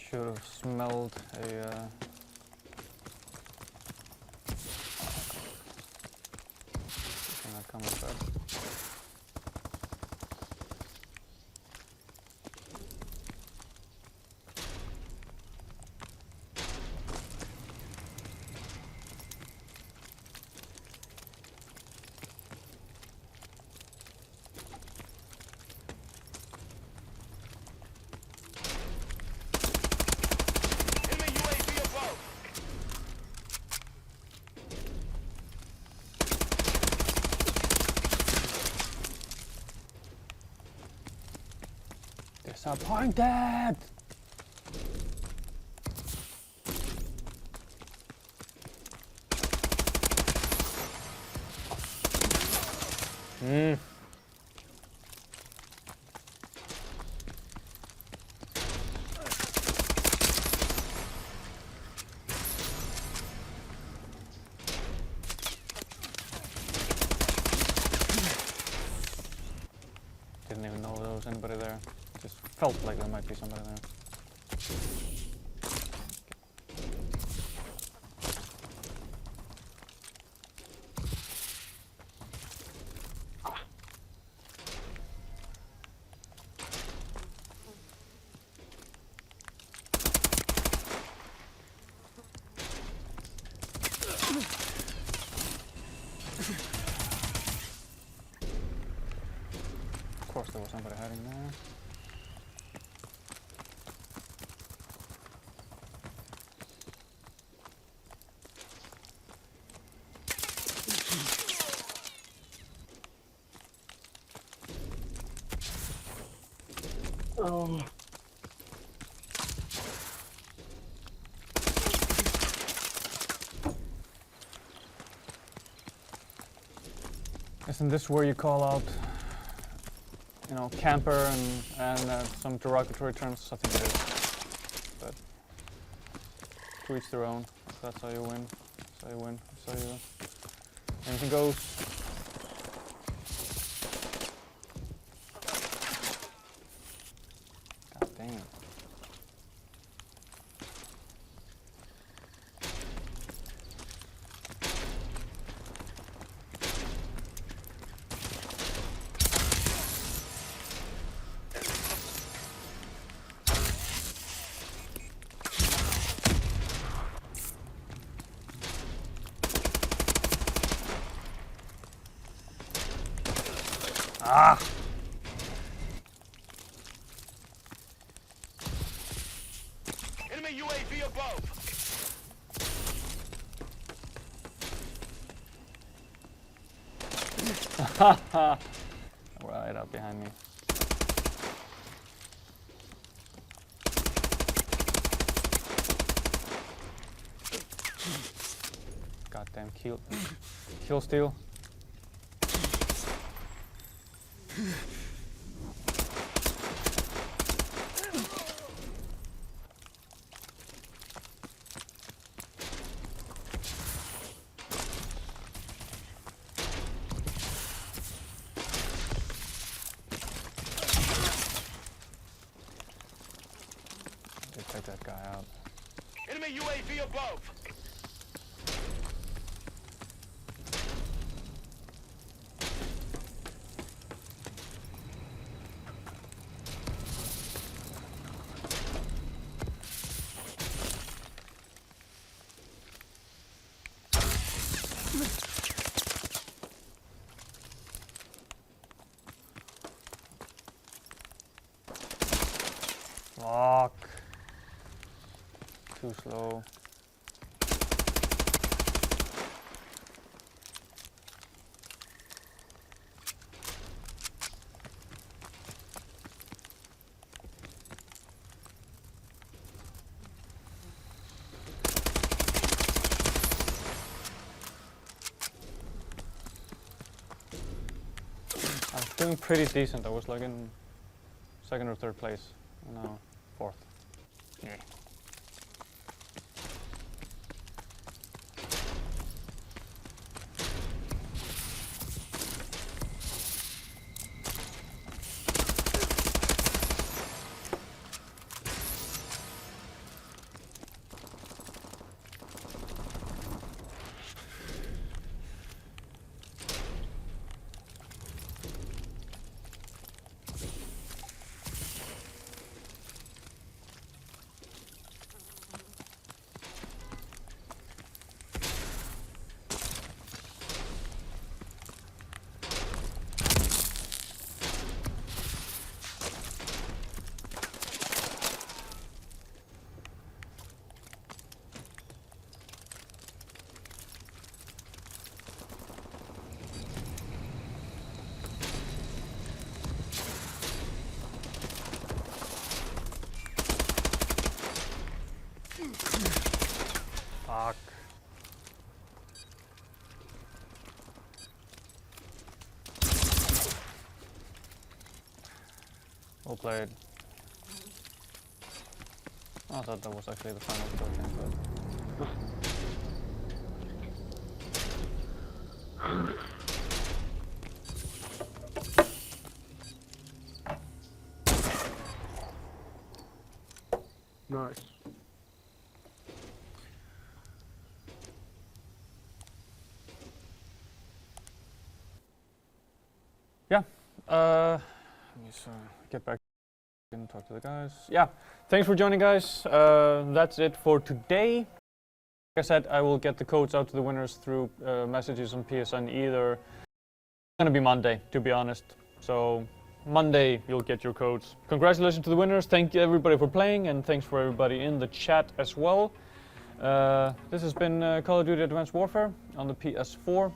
Should have smelled a not coming first. Enemy UAV above. Disappointed! Didn't even know there was anybody there. Just felt like there might be somebody there. Of course there was somebody hiding there. Oh. Isn't this where you call out, you know, camper and some derogatory terms? I think it is. But to each their own. That's how you win. That's how you win. That's how you. Anything goes. God damn. Ah! Enemy UAV above. Right up behind me. Goddamn kill steal. Just take that guy out. Enemy UAV above. Fuck. Too slow. I was doing pretty decent. I was like in second or third place. No, fourth. Yeah. Fuck. Well played. I thought that was actually the final score, but Nice. yeah. Let me just get back and talk to the guys. Yeah. Thanks for joining, guys. That's it for today. Like I said, I will get the codes out to the winners through messages on PSN. Either it's gonna be Monday, to be honest. So Monday you'll get your codes. Congratulations to the winners. Thank you everybody for playing, and thanks for everybody in the chat as well. This has been Call of Duty Advanced Warfare on the PS4.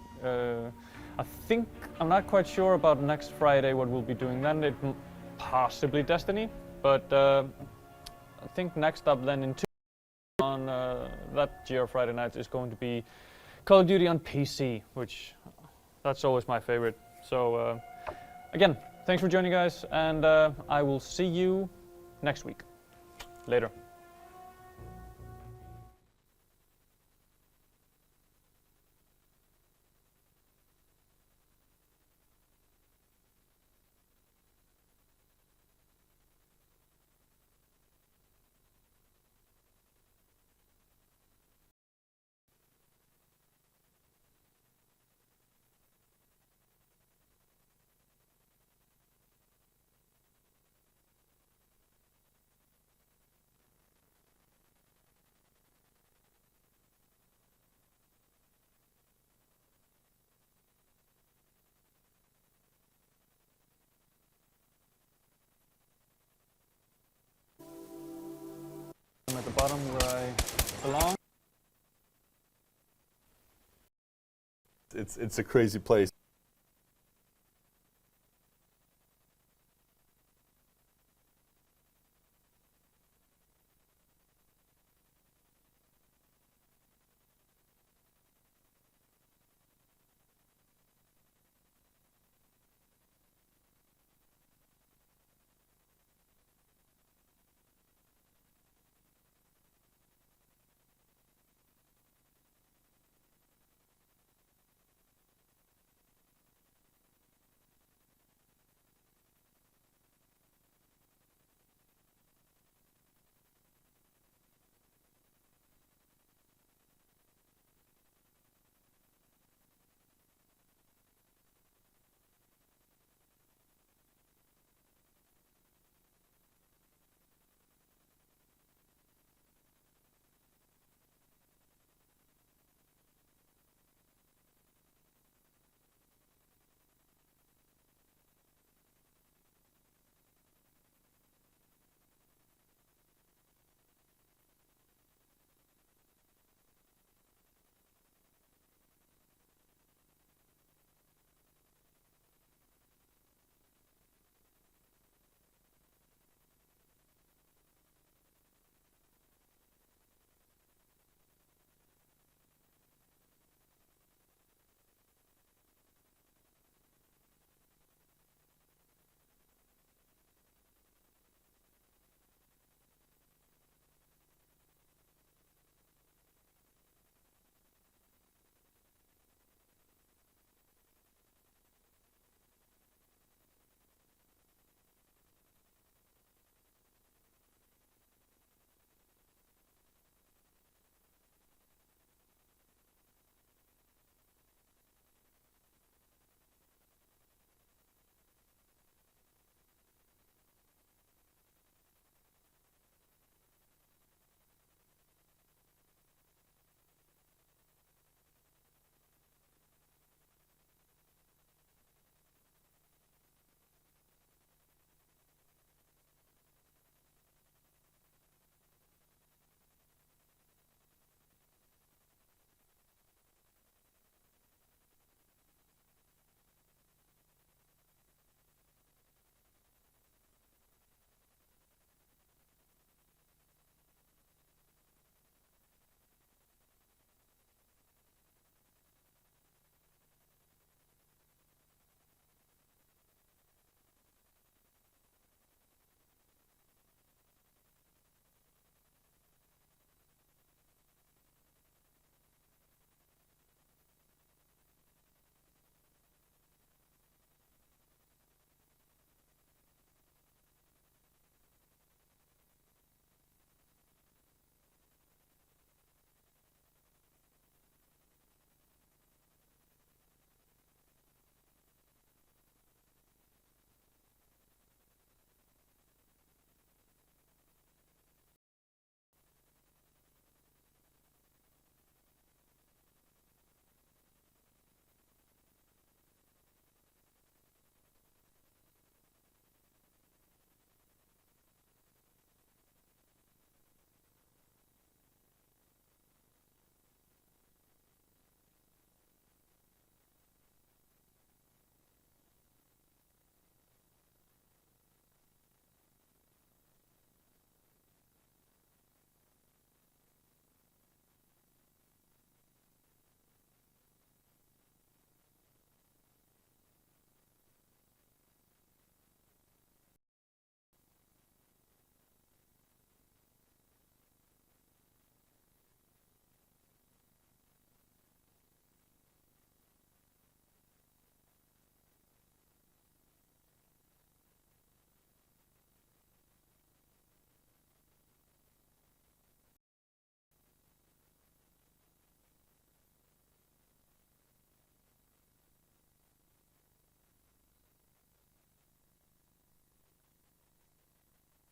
I'm not quite sure about next Friday what we'll be doing then. Possibly Destiny, but I think next up then in 2 on that GR Friday night is going to be Call of Duty on PC, which that's always my favorite. So again, thanks for joining, guys, and I will see you next week. Later. I'm at the bottom where I belong. It's a crazy place.